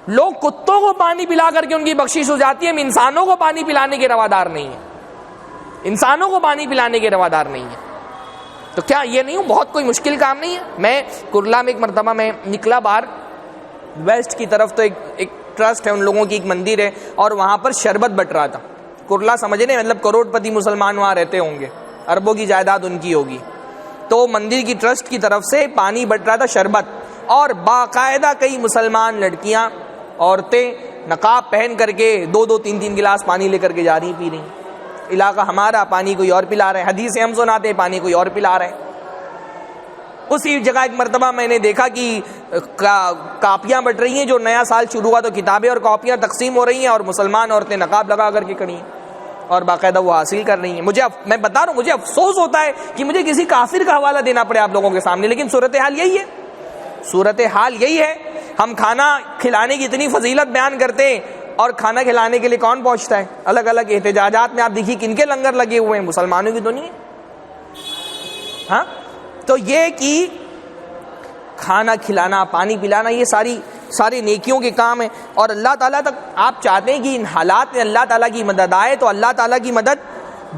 لوگ کتوں کو پانی پلا کر کے ان کی بخشش ہو جاتی ہے, ہم انسانوں کو پانی پلانے کے روادار نہیں ہیں, انسانوں کو پانی پلانے کے روادار نہیں ہیں. تو کیا یہ نہیں ہوں بہت کوئی مشکل کام نہیں ہے؟ میں کرلا میں ایک مرتبہ میں نکلا باہر ویسٹ کی طرف, تو ایک ٹرسٹ ہے ان لوگوں کی, ایک مندر ہے, اور وہاں پر شربت بٹ رہا تھا. کرلا سمجھنے مطلب کروڑ پتی مسلمان وہاں رہتے ہوں گے, اربوں کی جائیداد ان کی ہوگی. تو مندر کی ٹرسٹ کی طرف سے پانی بٹ رہا تھا شربت, اور باقاعدہ کئی مسلمان لڑکیاں عورتیں نقاب پہن کر کے 2-3 گلاس پانی لے کر کے جا رہی پی رہی. علاقہ ہمارا, پانی کوئی اور پلا رہے ہیں, حدیثیں ہم سناتے ہیں پانی کوئی اور پلا رہے ہیں. اسی جگہ ایک مرتبہ میں نے دیکھا کہ کاپیاں بٹ رہی ہیں, جو نیا سال شروع ہوا تو کتابیں اور کاپیاں تقسیم ہو رہی ہیں, اور مسلمان عورتیں نقاب لگا کر کے کھڑی ہیں اور باقاعدہ وہ حاصل کر رہی ہیں. میں بتا رہا ہوں, مجھے افسوس ہوتا ہے کہ مجھے کسی کافر کا حوالہ دینا پڑے آپ لوگوں کے سامنے, لیکن صورتحال یہی ہے, صورتحال یہی ہے. ہم کھانا کھلانے کی اتنی فضیلت بیان کرتے ہیں, اور کھانا کھلانے کے لیے کون پہنچتا ہے؟ الگ الگ احتجاجات میں آپ دیکھیے کن کے لنگر لگے ہوئے ہیں, مسلمانوں کی تو نہیں ہے. ہاں, تو یہ کہ کھانا کھلانا, پانی پلانا, یہ ساری نیکیوں کے کام ہیں. اور اللہ تعالیٰ تک آپ چاہتے ہیں کہ ان حالات میں اللہ تعالیٰ کی مدد آئے, تو اللہ تعالیٰ کی مدد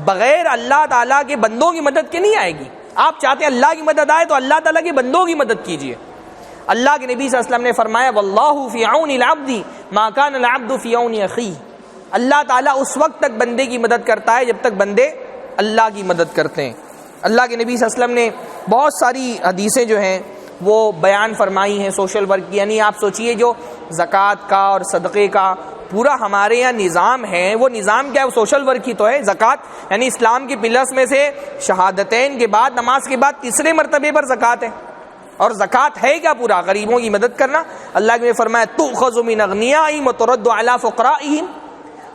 بغیر اللہ تعالیٰ کے بندوں کی مدد کے نہیں آئے گی. آپ چاہتے ہیں اللہ کی مدد آئے تو اللہ تعالیٰ کے بندوں کی مدد کیجیے. اللہ کے نبی صلی اللہ علیہ وسلم نے فرمایا واللہ فی عون العبد ما کان العبد فی عون اخیہ. اللہ تعالیٰ اس وقت تک بندے کی مدد کرتا ہے جب تک بندے اللہ کی مدد کرتے ہیں. اللہ کے نبی صلی اللہ علیہ وسلم نے بہت ساری حدیثیں جو ہیں وہ بیان فرمائی ہیں سوشل ورک کی. یعنی آپ سوچئے جو زکوٰۃ کا اور صدقے کا پورا ہمارے یہاں نظام ہے, وہ نظام کیا ہے؟ وہ سوشل ورک ہی تو ہے. زکوٰۃ یعنی اسلام کے پلرز میں سے شہادتین کے بعد, نماز کے بعد تیسرے مرتبے پر زکوٰۃ ہے. اور زکوٰۃ ہے کیا؟ پورا غریبوں کی مدد کرنا. اللہ نے فرمایا تؤخذ من اغنیائہم وترد علی فقرائہم,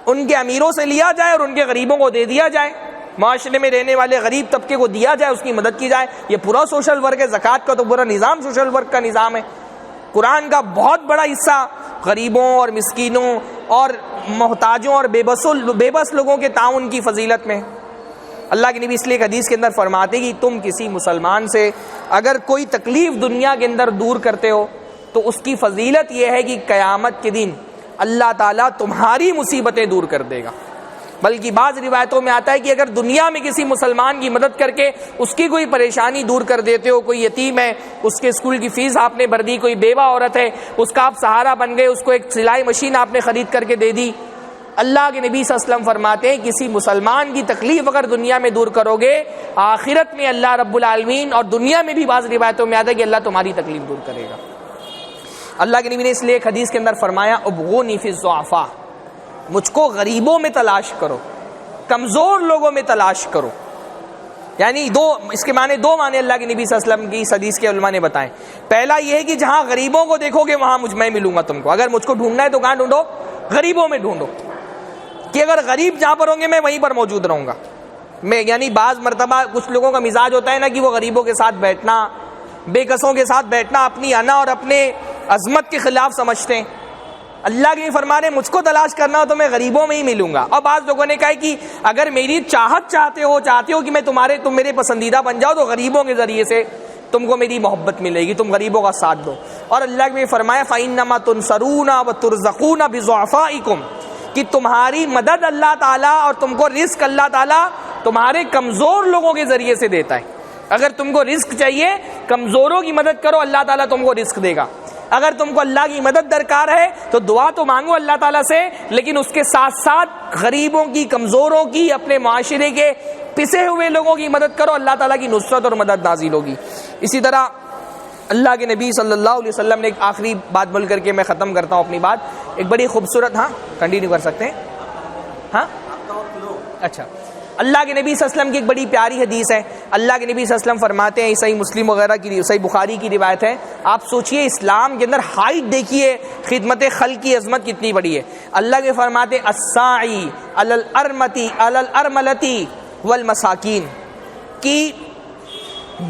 ان کے امیروں سے لیا جائے اور ان کے غریبوں کو دے دیا جائے, معاشرے میں رہنے والے غریب طبقے کو دیا جائے, اس کی مدد کی جائے. یہ پورا سوشل ورک ہے. زکوٰۃ کا تو پورا نظام سوشل ورک کا نظام ہے. قرآن کا بہت بڑا حصہ غریبوں اور مسکینوں اور محتاجوں اور بے بس لوگوں کے تعاون کی فضیلت میں. اللہ کے نبی اس لیے ایک حدیث کے اندر فرماتے کہ تم کسی مسلمان سے اگر کوئی تکلیف دنیا کے اندر دور کرتے ہو تو اس کی فضیلت یہ ہے کہ قیامت کے دن اللہ تعالیٰ تمہاری مصیبتیں دور کر دے گا. بلکہ بعض روایتوں میں آتا ہے کہ اگر دنیا میں کسی مسلمان کی مدد کر کے اس کی کوئی پریشانی دور کر دیتے ہو، کوئی یتیم ہے اس کے اسکول کی فیس آپ نے بھر دی، کوئی بیوہ عورت ہے اس کا آپ سہارا بن گئے، اس کو ایک سلائی مشین آپ نے خرید کر کے دے دی، اللہ کے نبی صلی اللہ علیہ وسلم فرماتے ہیں کسی مسلمان کی تکلیف اگر دنیا میں دور کرو گے، آخرت میں اللہ رب العالمین، اور دنیا میں بھی بعض روایتوں میں آتا ہے کہ اللہ تمہاری تکلیف دور کرے گا۔ اللہ کے نبی نے اس لیے ایک حدیث کے اندر فرمایا ابغونی فی الضعفاء، مجھ کو غریبوں میں تلاش کرو، کمزور لوگوں میں تلاش کرو۔ یعنی اس کے معنی دو معنی اللہ کے نبی صلی اللہ علیہ وسلم کی اس حدیث کے علماء نے بتائے۔ پہلا یہ ہے کہ جہاں غریبوں کو دیکھو گے وہاں میں ملوں گا تم کو، اگر مجھ کو ڈھونڈنا ہے تو کہاں ڈھونڈو؟ غریبوں میں ڈھونڈو، کہ اگر غریب جہاں پر ہوں گے میں وہیں پر موجود رہوں گا۔ یعنی بعض مرتبہ کچھ لوگوں کا مزاج ہوتا ہے نا کہ وہ غریبوں کے ساتھ بیٹھنا، بے کسوں کے ساتھ بیٹھنا اپنی انا اور اپنے عظمت کے خلاف سمجھتے ہیں۔ اللہ کے فرما رہے مجھ کو تلاش کرنا ہو تو میں غریبوں میں ہی ملوں گا۔ اور بعض لوگوں نے کہا کہ اگر میری چاہت چاہتے ہو کہ میں تم میرے پسندیدہ بن جاؤ تو غریبوں کے ذریعے سے تم کو میری محبت ملے گی، تم غریبوں کا ساتھ دو۔ اور اللہ نے فرمایا فَإِنَّمَا تُنصَرُونَ وَتُرْزَقُونَ بِضُعَفَائِكُمْ، کہ تمہاری مدد اللہ تعالیٰ اور تم کو رزق اللہ تعالیٰ تمہارے کمزور لوگوں کے ذریعے سے دیتا ہے۔ اگر تم کو رزق چاہیے کمزوروں کی مدد کرو، اللہ تعالیٰ تم کو رزق دے گا۔ اگر تم کو اللہ کی مدد درکار ہے تو دعا تو مانگو اللہ تعالیٰ سے، لیکن اس کے ساتھ ساتھ غریبوں کی، کمزوروں کی، اپنے معاشرے کے پسے ہوئے لوگوں کی مدد کرو، اللہ تعالیٰ کی نصرت اور مدد نازل ہوگی۔ اسی طرح اللہ کے نبی صلی اللہ علیہ وسلم نے ایک آخری بات بول کر کے میں ختم کرتا ہوں اپنی بات، ایک بڑی خوبصورت، ہاں کنٹینیو کر سکتے ہیں، ہاں اچھا۔ اللہ کے نبی صلی اللہ علیہ وسلم کی ایک بڑی پیاری حدیث ہے۔ اللہ کے نبی صلی اللہ علیہ وسلم فرماتے ہیں، صحیح مسلم وغیرہ کی، صحیح بخاری کی روایت ہے، آپ سوچئے اسلام کے اندر ہائٹ دیکھیے، خدمت خلق کی عظمت کتنی بڑی ہے۔ اللہ کے فرماتے ہیں الساعی علی الارملتی والمساکین، کی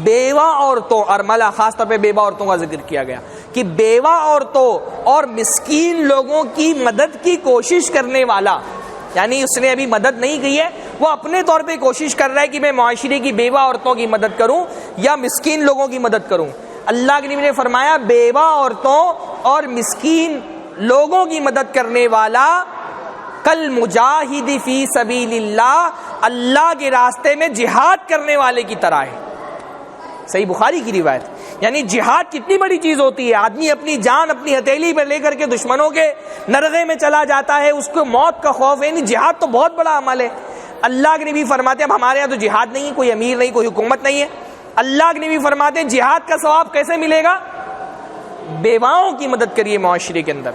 بیوہ عورتوں، ارملہ خاص طور پہ بیوہ عورتوں کا ذکر کیا گیا، کہ بیوہ عورتوں اور مسکین لوگوں کی مدد کی کوشش کرنے والا، یعنی اس نے ابھی مدد نہیں کی ہے، وہ اپنے طور پہ کوشش کر رہا ہے کہ میں معاشرے کی بیوہ عورتوں کی مدد کروں یا مسکین لوگوں کی مدد کروں۔ اللہ کے نبی نے فرمایا بیوہ عورتوں اور مسکین لوگوں کی مدد کرنے والا کل مجاہد فی سبیل اللہ، اللہ کے راستے میں جہاد کرنے والے کی طرح ہے۔ صحیح بخاری کی روایت۔ یعنی جہاد کتنی بڑی چیز ہوتی ہے، آدمی اپنی جان اپنی ہتھیلی پہ لے کر کے دشمنوں کے نرغے میں چلا جاتا ہے، اس کو موت کا خوف ہے، یعنی جہاد تو بہت بڑا عمل ہے۔ اللہ کے نبی فرماتے ہیں اب ہمارے یہاں تو جہاد نہیں ہے، کوئی امیر نہیں، کوئی حکومت نہیں ہے، اللہ کے نبی فرماتے ہیں جہاد کا ثواب کیسے ملے گا؟ بیواؤں کی مدد کریے معاشرے کے اندر۔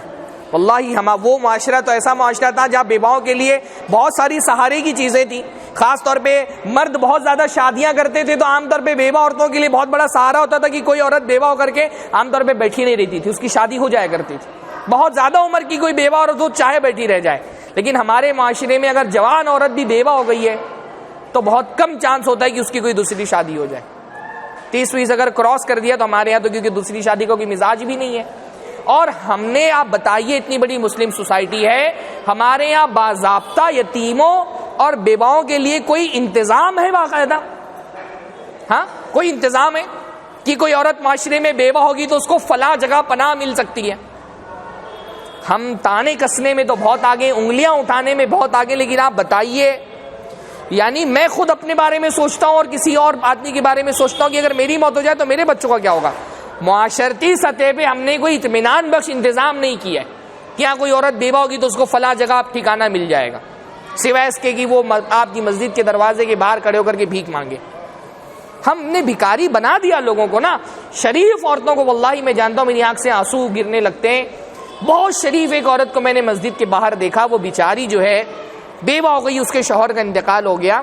واللہ وہ معاشرہ تو ایسا معاشرہ تھا جہاں بیواؤں کے لیے بہت ساری سہارے کی چیزیں تھیں، خاص طور پہ مرد بہت زیادہ شادیاں کرتے تھے تو عام طور پہ بیوہ عورتوں کے لیے بہت بڑا سہارا ہوتا تھا کہ کوئی عورت بیوہ ہو کر کے عام طور پہ بیٹھی نہیں رہتی تھی، اس کی شادی ہو جایا کرتی تھی۔ بہت زیادہ عمر کی کوئی بیوہ عورت ہو چاہے بیٹھی رہ جائے، لیکن ہمارے معاشرے میں اگر جوان عورت بھی بیوہ ہو گئی ہے تو بہت کم چانس ہوتا ہے کہ اس کی کوئی دوسری شادی ہو جائے۔ 30 اگر کراس کر دیا تو ہمارے یہاں تو کیونکہ دوسری شادی کا کوئی مزاج بھی نہیں ہے۔ اور ہم نے، آپ بتائیے، اتنی بڑی مسلم سوسائٹی ہے، ہمارے یہاں باضابطہ یتیموں اور بیواؤں کے لیے کوئی انتظام ہے باقاعدہ؟ ہاں کوئی انتظام ہے کہ کوئی عورت معاشرے میں بیوہ ہوگی تو اس کو فلاں جگہ پناہ مل سکتی ہے؟ ہم تانے کسنے میں تو بہت آگے، انگلیاں اٹھانے میں بہت آگے، لیکن آپ بتائیے، یعنی میں خود اپنے بارے میں سوچتا ہوں اور کسی اور آدمی کے بارے میں سوچتا ہوں کہ اگر میری موت ہو جائے تو میرے بچوں کا کیا ہوگا؟ معاشرتی سطح پہ ہم نے کوئی اطمینان بخش انتظام نہیں کیا ہے کہ یہاں کوئی عورت بیوہ ہوگی تو اس کو فلاں جگہ ٹھکانہ مل جائے گا، سوائے اس کے کہ وہ آپ کی مسجد کے دروازے کے باہر کھڑے ہو کر کے بھیک مانگے۔ ہم نے بھکاری بنا دیا لوگوں کو نا۔ شریف عورتوں کو واللہ میں جانتا ہوں، میری آنکھ سے آنسو گرنے لگتے ہیں۔ بہت شریف ایک عورت کو میں نے مسجد کے باہر دیکھا، وہ بیچاری جو ہے بیوہ ہو گئی، اس کے شوہر کا انتقال ہو گیا،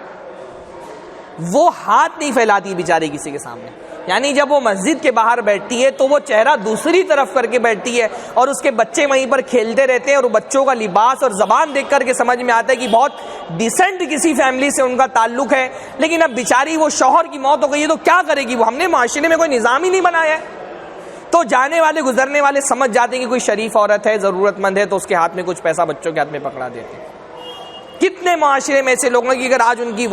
وہ ہاتھ نہیں پھیلاتی بیچاری کسی کے سامنے، یعنی جب وہ مسجد کے باہر بیٹھتی ہے تو وہ چہرہ دوسری طرف کر کے بیٹھتی ہے اور اس کے بچے وہیں پر کھیلتے رہتے ہیں، اور بچوں کا لباس اور زبان دیکھ کر کے سمجھ میں آتا ہے کہ بہت ڈیسنٹ کسی فیملی سے ان کا تعلق ہے، لیکن اب بیچاری وہ شوہر کی موت ہو گئی ہے تو کیا کرے گی وہ؟ ہم نے معاشرے میں کوئی نظام ہی نہیں بنایا ہے۔ تو جانے والے گزرنے والے سمجھ جاتے ہیں کہ کوئی شریف عورت ہے، ضرورت مند ہے، تو اس کے ہاتھ میں کچھ پیسہ بچوں کے ہاتھ میں پکڑا دیتے ہیں۔ کتنے معاشرے میں ایسے لوگ ہیں کہ اگر آج ان کی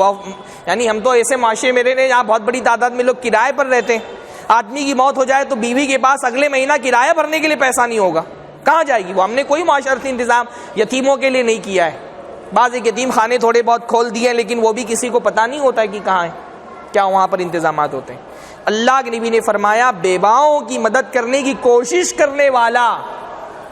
یعنی ہم تو ایسے معاشرے میں رہے ہیں جہاں بہت بڑی تعداد میں لوگ کرائے پر رہتے ہیں، آدمی کی موت ہو جائے تو بیوی کے پاس اگلے مہینہ کرایہ بھرنے کے لیے پیسہ نہیں ہوگا، کہاں جائے گی وہ؟ ہم نے کوئی معاشرتی انتظام یتیموں کے لیے نہیں کیا ہے۔ بعض یتیم خانے تھوڑے بہت کھول دیے لیکن وہ بھی کسی کو پتہ نہیں ہوتا ہے کہ کہاں ہے، کیا وہاں پر انتظامات ہوتے ہیں۔ اللہ کے نبی نے فرمایا بیواؤں کی مدد کرنے کی کوشش کرنے والا،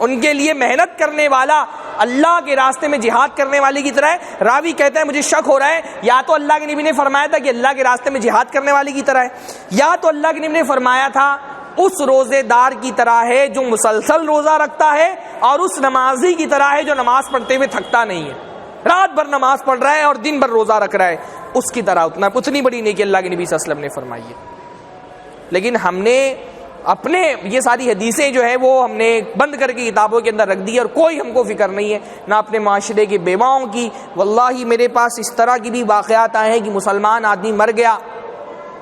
ان کے لیے محنت کرنے والا اللہ کے راستے میں جہاد کرنے والے کی طرح ہے۔ راوی کہتا ہے مجھے شک ہو رہا ہے یا تو اللہ کے نبی نے فرمایا تھا کہ اللہ کے راستے میں جہاد کرنے والے کی طرح ہے، یا تو اللہ کے نبی نے فرمایا تھا اس روزے دار کی طرح ہے جو مسلسل روزہ رکھتا ہے، اور اس نمازی کی طرح ہے جو نماز پڑھتے ہوئے تھکتا نہیں ہے، رات بھر نماز پڑھ رہا ہے اور دن بھر روزہ رکھ رہا ہے، اس کی طرح اتنی بڑی نیکی اللہ کے نبی صلی اللہ علیہ وسلم نے فرمائی ہے۔ لیکن ہم نے اپنے یہ ساری حدیثیں جو ہے وہ ہم نے بند کر کے کتابوں کے اندر رکھ دی، اور کوئی ہم کو فکر نہیں ہے نہ اپنے معاشرے کی بیواؤں کی۔ واللہ میرے پاس اس طرح کی بھی واقعات آئے ہیں کہ مسلمان آدمی مر گیا،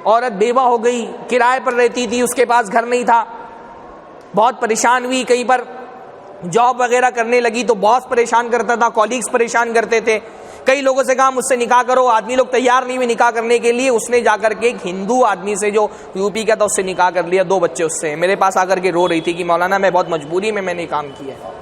عورت بیوہ ہو گئی، کرائے پر رہتی تھی، اس کے پاس گھر نہیں تھا، بہت پریشان ہوئی، کہیں پر جاب وغیرہ کرنے لگی تو باس پریشان کرتا تھا، کولیگز پریشان کرتے تھے، کئی لوگوں سے کہا مجھ سے نکاح کرو، آدمی لوگ تیار نہیں ہوئے نکاح کرنے کے لیے، اس نے جا کر کے ایک ہندو آدمی سے جو یو پی کا تھا اس سے نکاح کر لیا، 2 بچے اس سے۔ میرے پاس آ کر کے رو رہی تھی کہ مولانا میں بہت مجبوری میں نے کام کیا ہے۔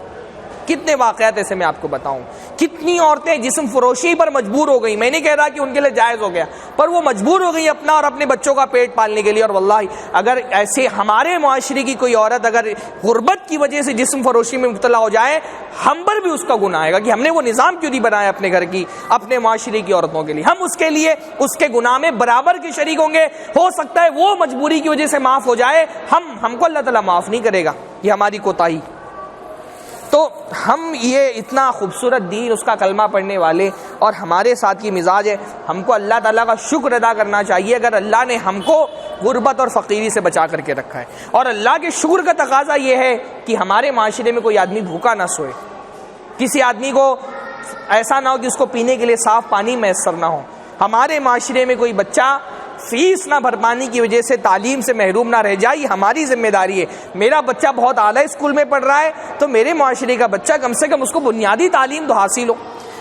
کتنے واقعات ایسے میں آپ کو بتاؤں، کتنی عورتیں جسم فروشی پر مجبور ہو گئی، میں نہیں کہہ رہا کہ ان کے لیے جائز ہو گیا، پر وہ مجبور ہو گئی اپنا اور اپنے بچوں کا پیٹ پالنے کے لیے۔ اور واللہ اگر ایسے ہمارے معاشرے کی کوئی عورت اگر غربت کی وجہ سے جسم فروشی میں مبتلا ہو جائے، ہم پر بھی اس کا گناہ آئے گا کہ ہم نے وہ نظام کیوں نہیں بنایا اپنے گھر کی، اپنے معاشرے کی عورتوں کے لیے، ہم اس کے لیے اس کے گناہ میں برابر کے شریک ہوں گے۔ ہو سکتا ہے وہ مجبوری کی وجہ سے معاف ہو جائے، ہم کو اللہ تعالیٰ معاف نہیں کرے گا، یہ ہماری کوتاہی۔ تو ہم یہ اتنا خوبصورت دین، اس کا کلمہ پڑھنے والے، اور ہمارے ساتھ یہ مزاج ہے، ہم کو اللہ تعالیٰ کا شکر ادا کرنا چاہیے اگر اللہ نے ہم کو غربت اور فقیری سے بچا کر کے رکھا ہے۔ اور اللہ کے شکر کا تقاضا یہ ہے کہ ہمارے معاشرے میں کوئی آدمی بھوکا نہ سوئے، کسی آدمی کو ایسا نہ ہو کہ اس کو پینے کے لیے صاف پانی میسر نہ ہو، ہمارے معاشرے میں کوئی بچہ فیس نہ بھر پانے کی وجہ سے تعلیم سے محروم نہ رہ جائے، یہ ہماری ذمہ داری ہے۔ میرا بچہ بہت اعلیٰ اسکول میں پڑھ رہا ہے تو میرے معاشرے کا بچہ کم سے کم اس کو بنیادی تعلیم تو حاصل ہو۔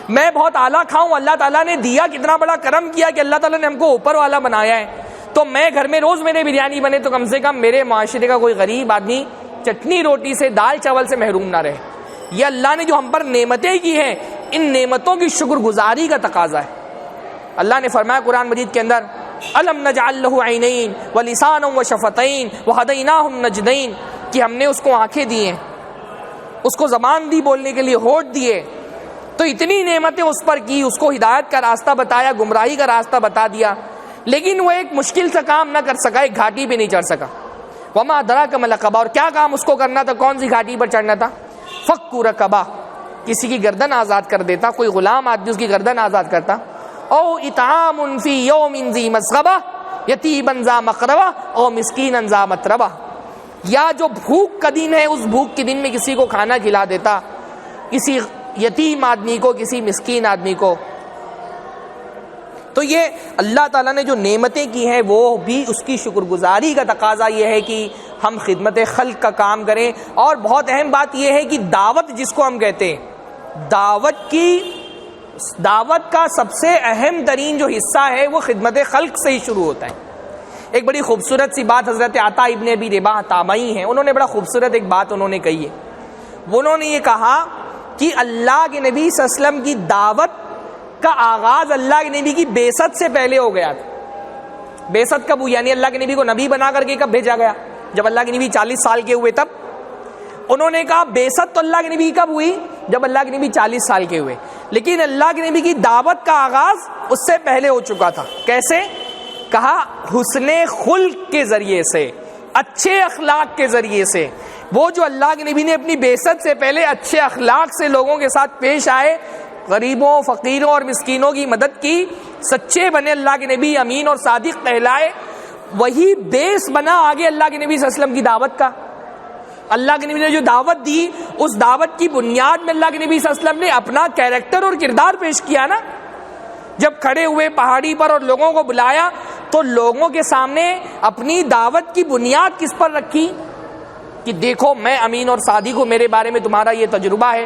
میں بہت اعلیٰ کھاؤں، اللہ تعالیٰ نے دیا، کتنا بڑا کرم کیا کہ اللہ تعالیٰ نے ہم کو اوپر والا بنایا ہے، تو میں گھر میں روز میرے بریانی بنے تو کم سے کم میرے معاشرے کا کوئی غریب آدمی چٹنی روٹی سے، دال چاول سے محروم نہ رہے۔ یہ اللہ نے جو ہم پر نعمتیں کی ہیں، ان نعمتوں کی شکر گزاری کا تقاضا ہے۔ اللہ نے فرمایا قرآن مجید کے اندر الم نجعل له عینین ولسانا وشفتین وہدیناہ النجدین، کہ ہم نے اس کو آنکھیں دی ہیں، اس کو زبان دی بولنے کے لیے، ہونٹ دیے، تو اتنی نعمتیں اس پر کی، اس کو ہدایت کا راستہ بتایا، گمراہی کا راستہ بتا دیا، لیکن وہ ایک مشکل سا کام نہ کر سکا، ایک گھاٹی پہ نہیں چڑھ سکا۔ وما ادراک ما العقبہ، اور کیا کام اس کو کرنا تھا، کون سی گھاٹی پر چڑھنا تھا؟ فک رقبہ، کسی کی گردن آزاد کر دیتا، کوئی غلام آدمی اس کی گردن آزاد کرتا، او اطعام فی یوم ذی مسغبہ یتیما ذا مقربہ او مسکینا ذا متربہ، یا جو بھوک کا دن ہے اس بھوک کے دن میں کسی کو کھانا کھلا دیتا، کسی یتیم آدمی کو، کسی مسکین آدمی کو۔ تو یہ اللہ تعالیٰ نے جو نعمتیں کی ہیں وہ بھی اس کی شکر گزاری کا تقاضا یہ ہے کہ ہم خدمت خلق کا کام کریں۔ اور بہت اہم بات یہ ہے کہ دعوت جس کو ہم کہتے ہیں، دعوت کا سب سے اہم ترین جو حصہ ہے وہ خدمت خلق سے ہی شروع ہوتا ہے۔ ایک بڑی خوبصورت سی بات حضرت عطا ابن ابی رباح تابعی ہیں، انہوں نے بڑا خوبصورت ایک بات انہوں نے کہی ہے، انہوں نے یہ کہا کہ اللہ کے نبی صلی اللہ علیہ وسلم کی دعوت کا آغاز اللہ کے نبی کی بعثت سے پہلے ہو گیا تھا۔ بعثت کب ہوئی؟ یعنی اللہ کے نبی کو نبی بنا کر کے کب بھیجا گیا؟ جب اللہ کے نبی 40 سال کے ہوئے تب۔ انہوں نے کہا بعثت تو اللہ کے نبی کب ہوئی؟ جب اللہ کے نبی 40 سال کے ہوئے، لیکن اللہ کے نبی کی دعوت کا آغاز اس سے پہلے ہو چکا تھا۔ کیسے؟ کہا حسن خلق کے ذریعے سے، اچھے اخلاق کے ذریعے سے۔ وہ جو اللہ کے نبی نے اپنی بعثت سے پہلے اچھے اخلاق سے لوگوں کے ساتھ پیش آئے، غریبوں، فقیروں اور مسکینوں کی مدد کی، سچے بنے، اللہ کے نبی امین اور صادق کہلائے، وہی بیس بنا آگے اللہ کے نبی صلی اللہ علیہ وسلم کی دعوت کا۔ اللہ کے نبی نے جو دعوت دی، اس دعوت کی بنیاد میں اللہ کے نبی صلی اللہ علیہ وسلم نے اپنا کیریکٹر اور کردار پیش کیا نا۔ جب کھڑے ہوئے پہاڑی پر اور لوگوں کو بلایا تو لوگوں کے سامنے اپنی دعوت کی بنیاد کس پر رکھی کہ دیکھو میں امین اور صادق ہوں، میرے بارے میں تمہارا یہ تجربہ ہے۔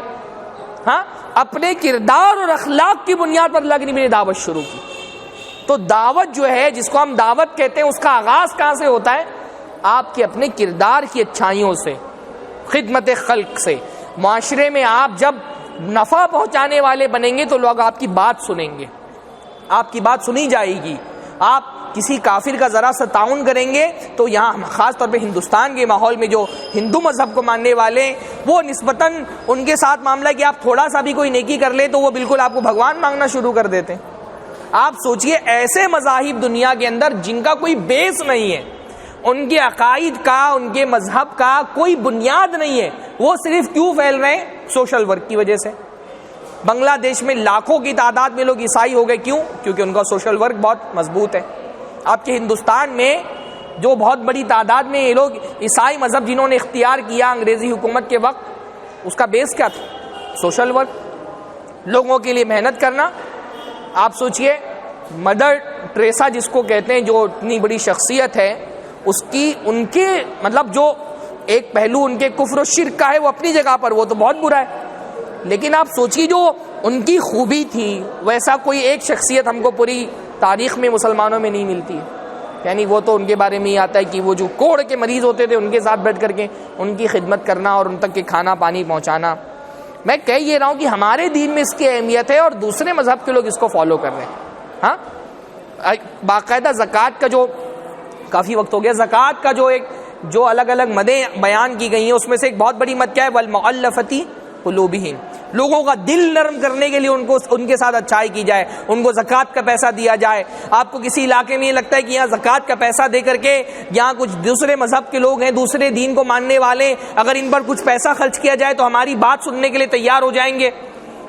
ہاں، اپنے کردار اور اخلاق کی بنیاد پر اللہ کے نبی نے دعوت شروع کی۔ تو دعوت جو ہے، جس کو ہم دعوت کہتے ہیں، اس کا آغاز کہاں سے ہوتا ہے؟ آپ کے اپنے کردار کی اچھائیوں سے، خدمت خلق سے۔ معاشرے میں آپ جب نفع پہنچانے والے بنیں گے تو لوگ آپ کی بات سنیں گے، آپ کی بات سنی جائے گی. آپ کسی کافر کا ذرا سا تعاون کریں گے تو یہاں خاص طور پہ ہندوستان کے ماحول میں جو ہندو مذہب کو ماننے والے وہ نسبتاً ان کے ساتھ معاملہ کہ آپ تھوڑا سا بھی کوئی نیکی کر لیں تو وہ بالکل آپ کو بھگوان مانگنا شروع کر دیتے ہیں. آپ سوچئے ایسے مذاہب دنیا کے اندر جن کا کوئی بیس نہیں ہے، ان کے عقائد کا، ان کے مذہب کا کوئی بنیاد نہیں ہے، وہ صرف کیوں پھیل رہے ہیں؟ سوشل ورک کی وجہ سے. بنگلہ دیش میں لاکھوں کی تعداد میں لوگ عیسائی ہو گئے، کیوں؟ کیونکہ ان کا سوشل ورک بہت مضبوط ہے. آپ کے ہندوستان میں جو بہت بڑی تعداد میں یہ لوگ عیسائی مذہب جنہوں نے اختیار کیا انگریزی حکومت کے وقت، اس کا بیس کیا تھا؟ سوشل ورک، لوگوں کے لیے محنت کرنا. آپ سوچئے مدر ٹریسا جس کو کہتے ہیں، جو اتنی بڑی شخصیت ہے، اس کی ان کے مطلب جو ایک پہلو ان کے کفر و شرک کا ہے وہ اپنی جگہ پر، وہ تو بہت برا ہے، لیکن آپ سوچئے جو ان کی خوبی تھی ویسا کوئی ایک شخصیت ہم کو پوری تاریخ میں مسلمانوں میں نہیں ملتی ہے. یعنی وہ تو ان کے بارے میں ہی آتا ہے کہ وہ جو کوڑ کے مریض ہوتے تھے ان کے ساتھ بیٹھ کر کے ان کی خدمت کرنا اور ان تک کے کھانا پانی پہنچانا. میں کہہ یہ رہا ہوں کہ ہمارے دین میں اس کی اہمیت ہے اور دوسرے مذہب کے لوگ اس کو فالو کر رہے ہیں. ہاں باقاعدہ زکوٰۃ کا جو کافی وقت ہو گیا، زکوٰۃ کا جو الگ الگ مدیں بیان کی گئی ہیں اس میں سے ایک بہت بڑی مد کیا ہے؟ والمؤلفۃ قلوبہم، لوگوں کا دل نرم کرنے کے لیے ان کے ساتھ اچھائی کی جائے، ان کو زکوٰۃ کا پیسہ دیا جائے. آپ کو کسی علاقے میں یہ لگتا ہے کہ یہاں زکوٰۃ کا پیسہ دے کر کے یہاں کچھ دوسرے مذہب کے لوگ ہیں، دوسرے دین کو ماننے والے، اگر ان پر کچھ پیسہ خرچ کیا جائے تو ہماری بات سننے کے لیے تیار ہو جائیں گے.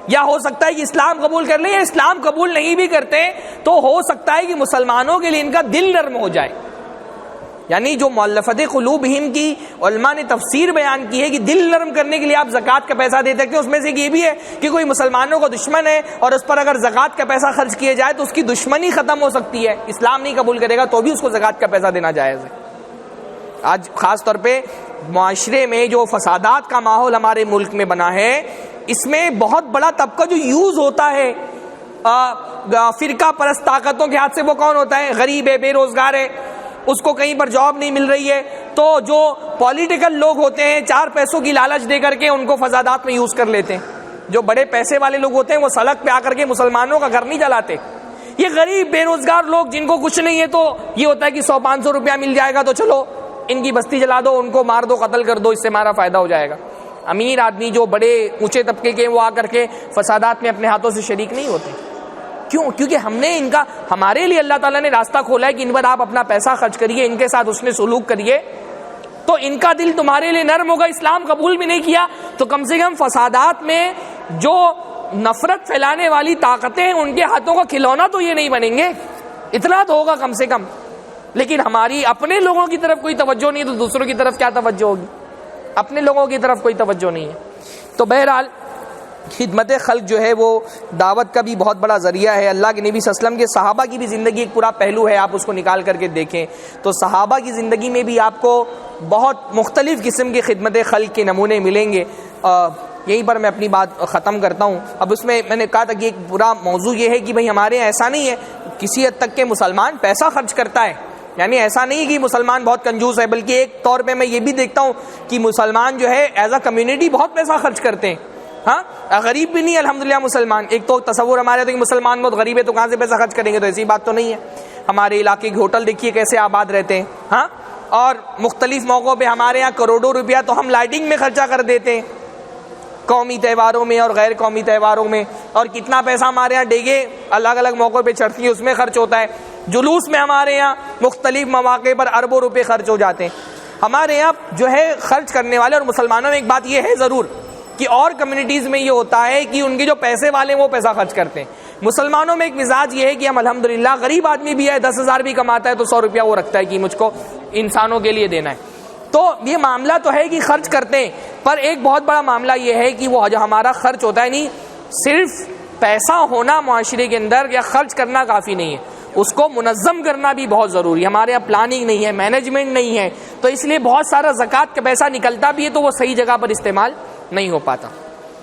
یا ہو سکتا ہے کہ اسلام قبول کر لیں، یا اسلام قبول نہیں بھی کرتے تو ہو سکتا ہے کہ مسلمانوں کے لیے ان کا دل نرم ہو جائے. یعنی جو مؤلفۃ قلوبہم کی علماء نے تفسیر بیان کی ہے کہ دل نرم کرنے کے لیے آپ زکوٰۃ کا پیسہ دے سکتے ہیں، اس میں سے یہ بھی ہے کہ کوئی مسلمانوں کا دشمن ہے اور اس پر اگر زکوٰۃ کا پیسہ خرچ کیا جائے تو اس کی دشمنی ختم ہو سکتی ہے، اسلام نہیں قبول کرے گا تو بھی اس کو زکوٰۃ کا پیسہ دینا جائز ہے. آج خاص طور پہ معاشرے میں جو فسادات کا ماحول ہمارے ملک میں بنا ہے، اس میں بہت بڑا طبقہ جو یوز ہوتا ہے فرقہ پرست طاقتوں کے ہاتھ سے، وہ کون ہوتا ہے؟ غریب ہے، بے روزگار ہے، اس کو کہیں پر جاب نہیں مل رہی ہے، تو جو پولیٹیکل لوگ ہوتے ہیں چار پیسوں کی لالچ دے کر کے ان کو فسادات میں یوز کر لیتے ہیں. جو بڑے پیسے والے لوگ ہوتے ہیں وہ سڑک پہ آ کر کے مسلمانوں کا گھر نہیں جلاتے. یہ غریب بے روزگار لوگ جن کو کچھ نہیں ہے تو یہ ہوتا ہے کہ 100-500 روپیہ مل جائے گا تو چلو ان کی بستی جلا دو، ان کو مار دو، قتل کر دو، اس سے ہمارا فائدہ ہو جائے گا. امیر آدمی جو بڑے اونچے طبقے کے وہ آ کر کے فسادات میں اپنے ہاتھوں سے شریک نہیں ہوتے. کیوں؟ کیونکہ ہم نے ہمارے لیے اللہ تعالیٰ نے راستہ کھولا ہے کہ ان پر آپ اپنا پیسہ خرچ کریے، ان کے ساتھ اس نے سلوک کریے تو ان کا دل تمہارے لیے نرم ہوگا. اسلام قبول بھی نہیں کیا تو کم سے کم فسادات میں جو نفرت پھیلانے والی طاقتیں ہیں ان کے ہاتھوں کا کھلونا تو یہ نہیں بنیں گے، اتنا تو ہوگا کم سے کم. لیکن ہماری اپنے لوگوں کی طرف کوئی توجہ نہیں ہے تو دوسروں کی طرف کیا توجہ ہوگی؟ اپنے لوگوں کی طرف کوئی توجہ نہیں ہے. تو بہرحال خدمت خلق جو ہے وہ دعوت کا بھی بہت بڑا ذریعہ ہے. اللہ کے نبی صلی اللہ علیہ وسلم کے صحابہ کی بھی زندگی ایک پورا پہلو ہے، آپ اس کو نکال کر کے دیکھیں تو صحابہ کی زندگی میں بھی آپ کو بہت مختلف قسم کی خدمت خلق کے نمونے ملیں گے. یہیں پر میں اپنی بات ختم کرتا ہوں. اب اس میں نے کہا تھا کہ ایک پورا موضوع یہ ہے کہ بھئی ہمارے یہاں ایسا نہیں ہے، کسی حد تک کہ مسلمان پیسہ خرچ کرتا ہے، یعنی ایسا نہیں کہ مسلمان بہت کنجوس ہے، بلکہ ایک طور پہ میں یہ بھی دیکھتا ہوں کہ مسلمان جو ہے ایز اے کمیونٹی بہت پیسہ خرچ کرتے ہیں. ہاں غریب بھی نہیں الحمدللہ مسلمان. ایک تو تصور ہمارے تو کہ مسلمان بہت غریب ہے تو کہاں سے پیسہ خرچ کریں گے، تو ایسی بات تو نہیں ہے. ہمارے علاقے کے ہوٹل دیکھیے کیسے آباد رہتے ہیں. ہاں اور مختلف موقعوں پہ ہمارے یہاں کروڑوں روپیہ تو ہم لائٹنگ میں خرچہ کر دیتے ہیں، قومی تہواروں میں اور غیر قومی تہواروں میں، اور کتنا پیسہ ہمارے یہاں ڈیگے الگ الگ موقعوں پہ چڑھتی ہے اس میں خرچ ہوتا ہے. جلوس میں ہمارے یہاں مختلف مواقع پر اربوں روپے خرچ ہو جاتے ہیں. ہمارے یہاں جو ہے خرچ کرنے والے، اور مسلمانوں میں ایک بات یہ ہے ضرور کہ اور کمیونٹیز میں یہ ہوتا ہے کہ ان کے جو پیسے والے ہیں وہ پیسہ خرچ کرتے ہیں. مسلمانوں میں ایک مزاج یہ ہے کہ ہم الحمدللہ غریب آدمی بھی ہے 10,000 بھی کماتا ہے تو 100 روپیہ وہ رکھتا ہے کہ مجھ کو انسانوں کے لیے دینا ہے. تو یہ معاملہ تو ہے کہ خرچ کرتے ہیں، پر ایک بہت بڑا معاملہ یہ ہے کہ وہ جو ہمارا خرچ ہوتا ہے، نہیں صرف پیسہ ہونا معاشرے کے اندر یا خرچ کرنا کافی نہیں ہے، اس کو منظم کرنا بھی بہت ضروری ہے. ہمارے یہاں پلاننگ نہیں ہے، مینجمنٹ نہیں ہے، تو اس لیے بہت سارا زکوٰۃ کا پیسہ نکلتا بھی ہے تو وہ صحیح جگہ پر استعمال نہیں ہو پاتا.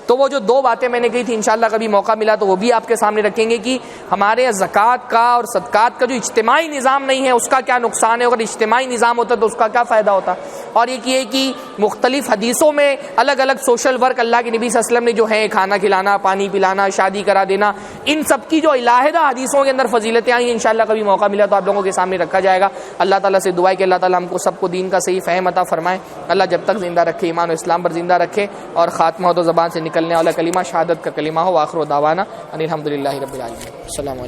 تو وہ جو دو باتیں میں نے کہی تھی انشاءاللہ کبھی موقع ملا تو وہ بھی آپ کے سامنے رکھیں گے کہ ہمارے یہاں زکوٰۃ کا اور صدقات کا جو اجتماعی نظام نہیں ہے اس کا کیا نقصان ہے، اگر اجتماعی نظام ہوتا تو اس کا کیا فائدہ ہوتا. اور ایک یہ کہ مختلف حدیثوں میں الگ الگ سوشل ورک اللہ کے نبی صلی اللہ علیہ وسلم نے جو ہے کھانا کھلانا، پانی پلانا، شادی کرا دینا، ان سب کی جو علیحدہ حدیثوں کے اندر فضیلتیں آئی ہیں، انشاءاللہ کبھی موقع ملا تو آپ لوگوں کے سامنے رکھا جائے گا۔ اللہ تعالیٰ سے دعا ہے کہ اللہ تعالیٰ ہم کو سب کو دین کا صحیح فہم عطا فرمائے، اللہ جب تک زندہ رکھے ایمان و اسلام پر زندہ رکھے، اور خاتمہ ہو تو زبان سے نکلنے والا کلمہ شہادت کا کلمہ ہو۔ آخر دعوانا ان الحمدللہ رب العالمین۔ السلام علیکم۔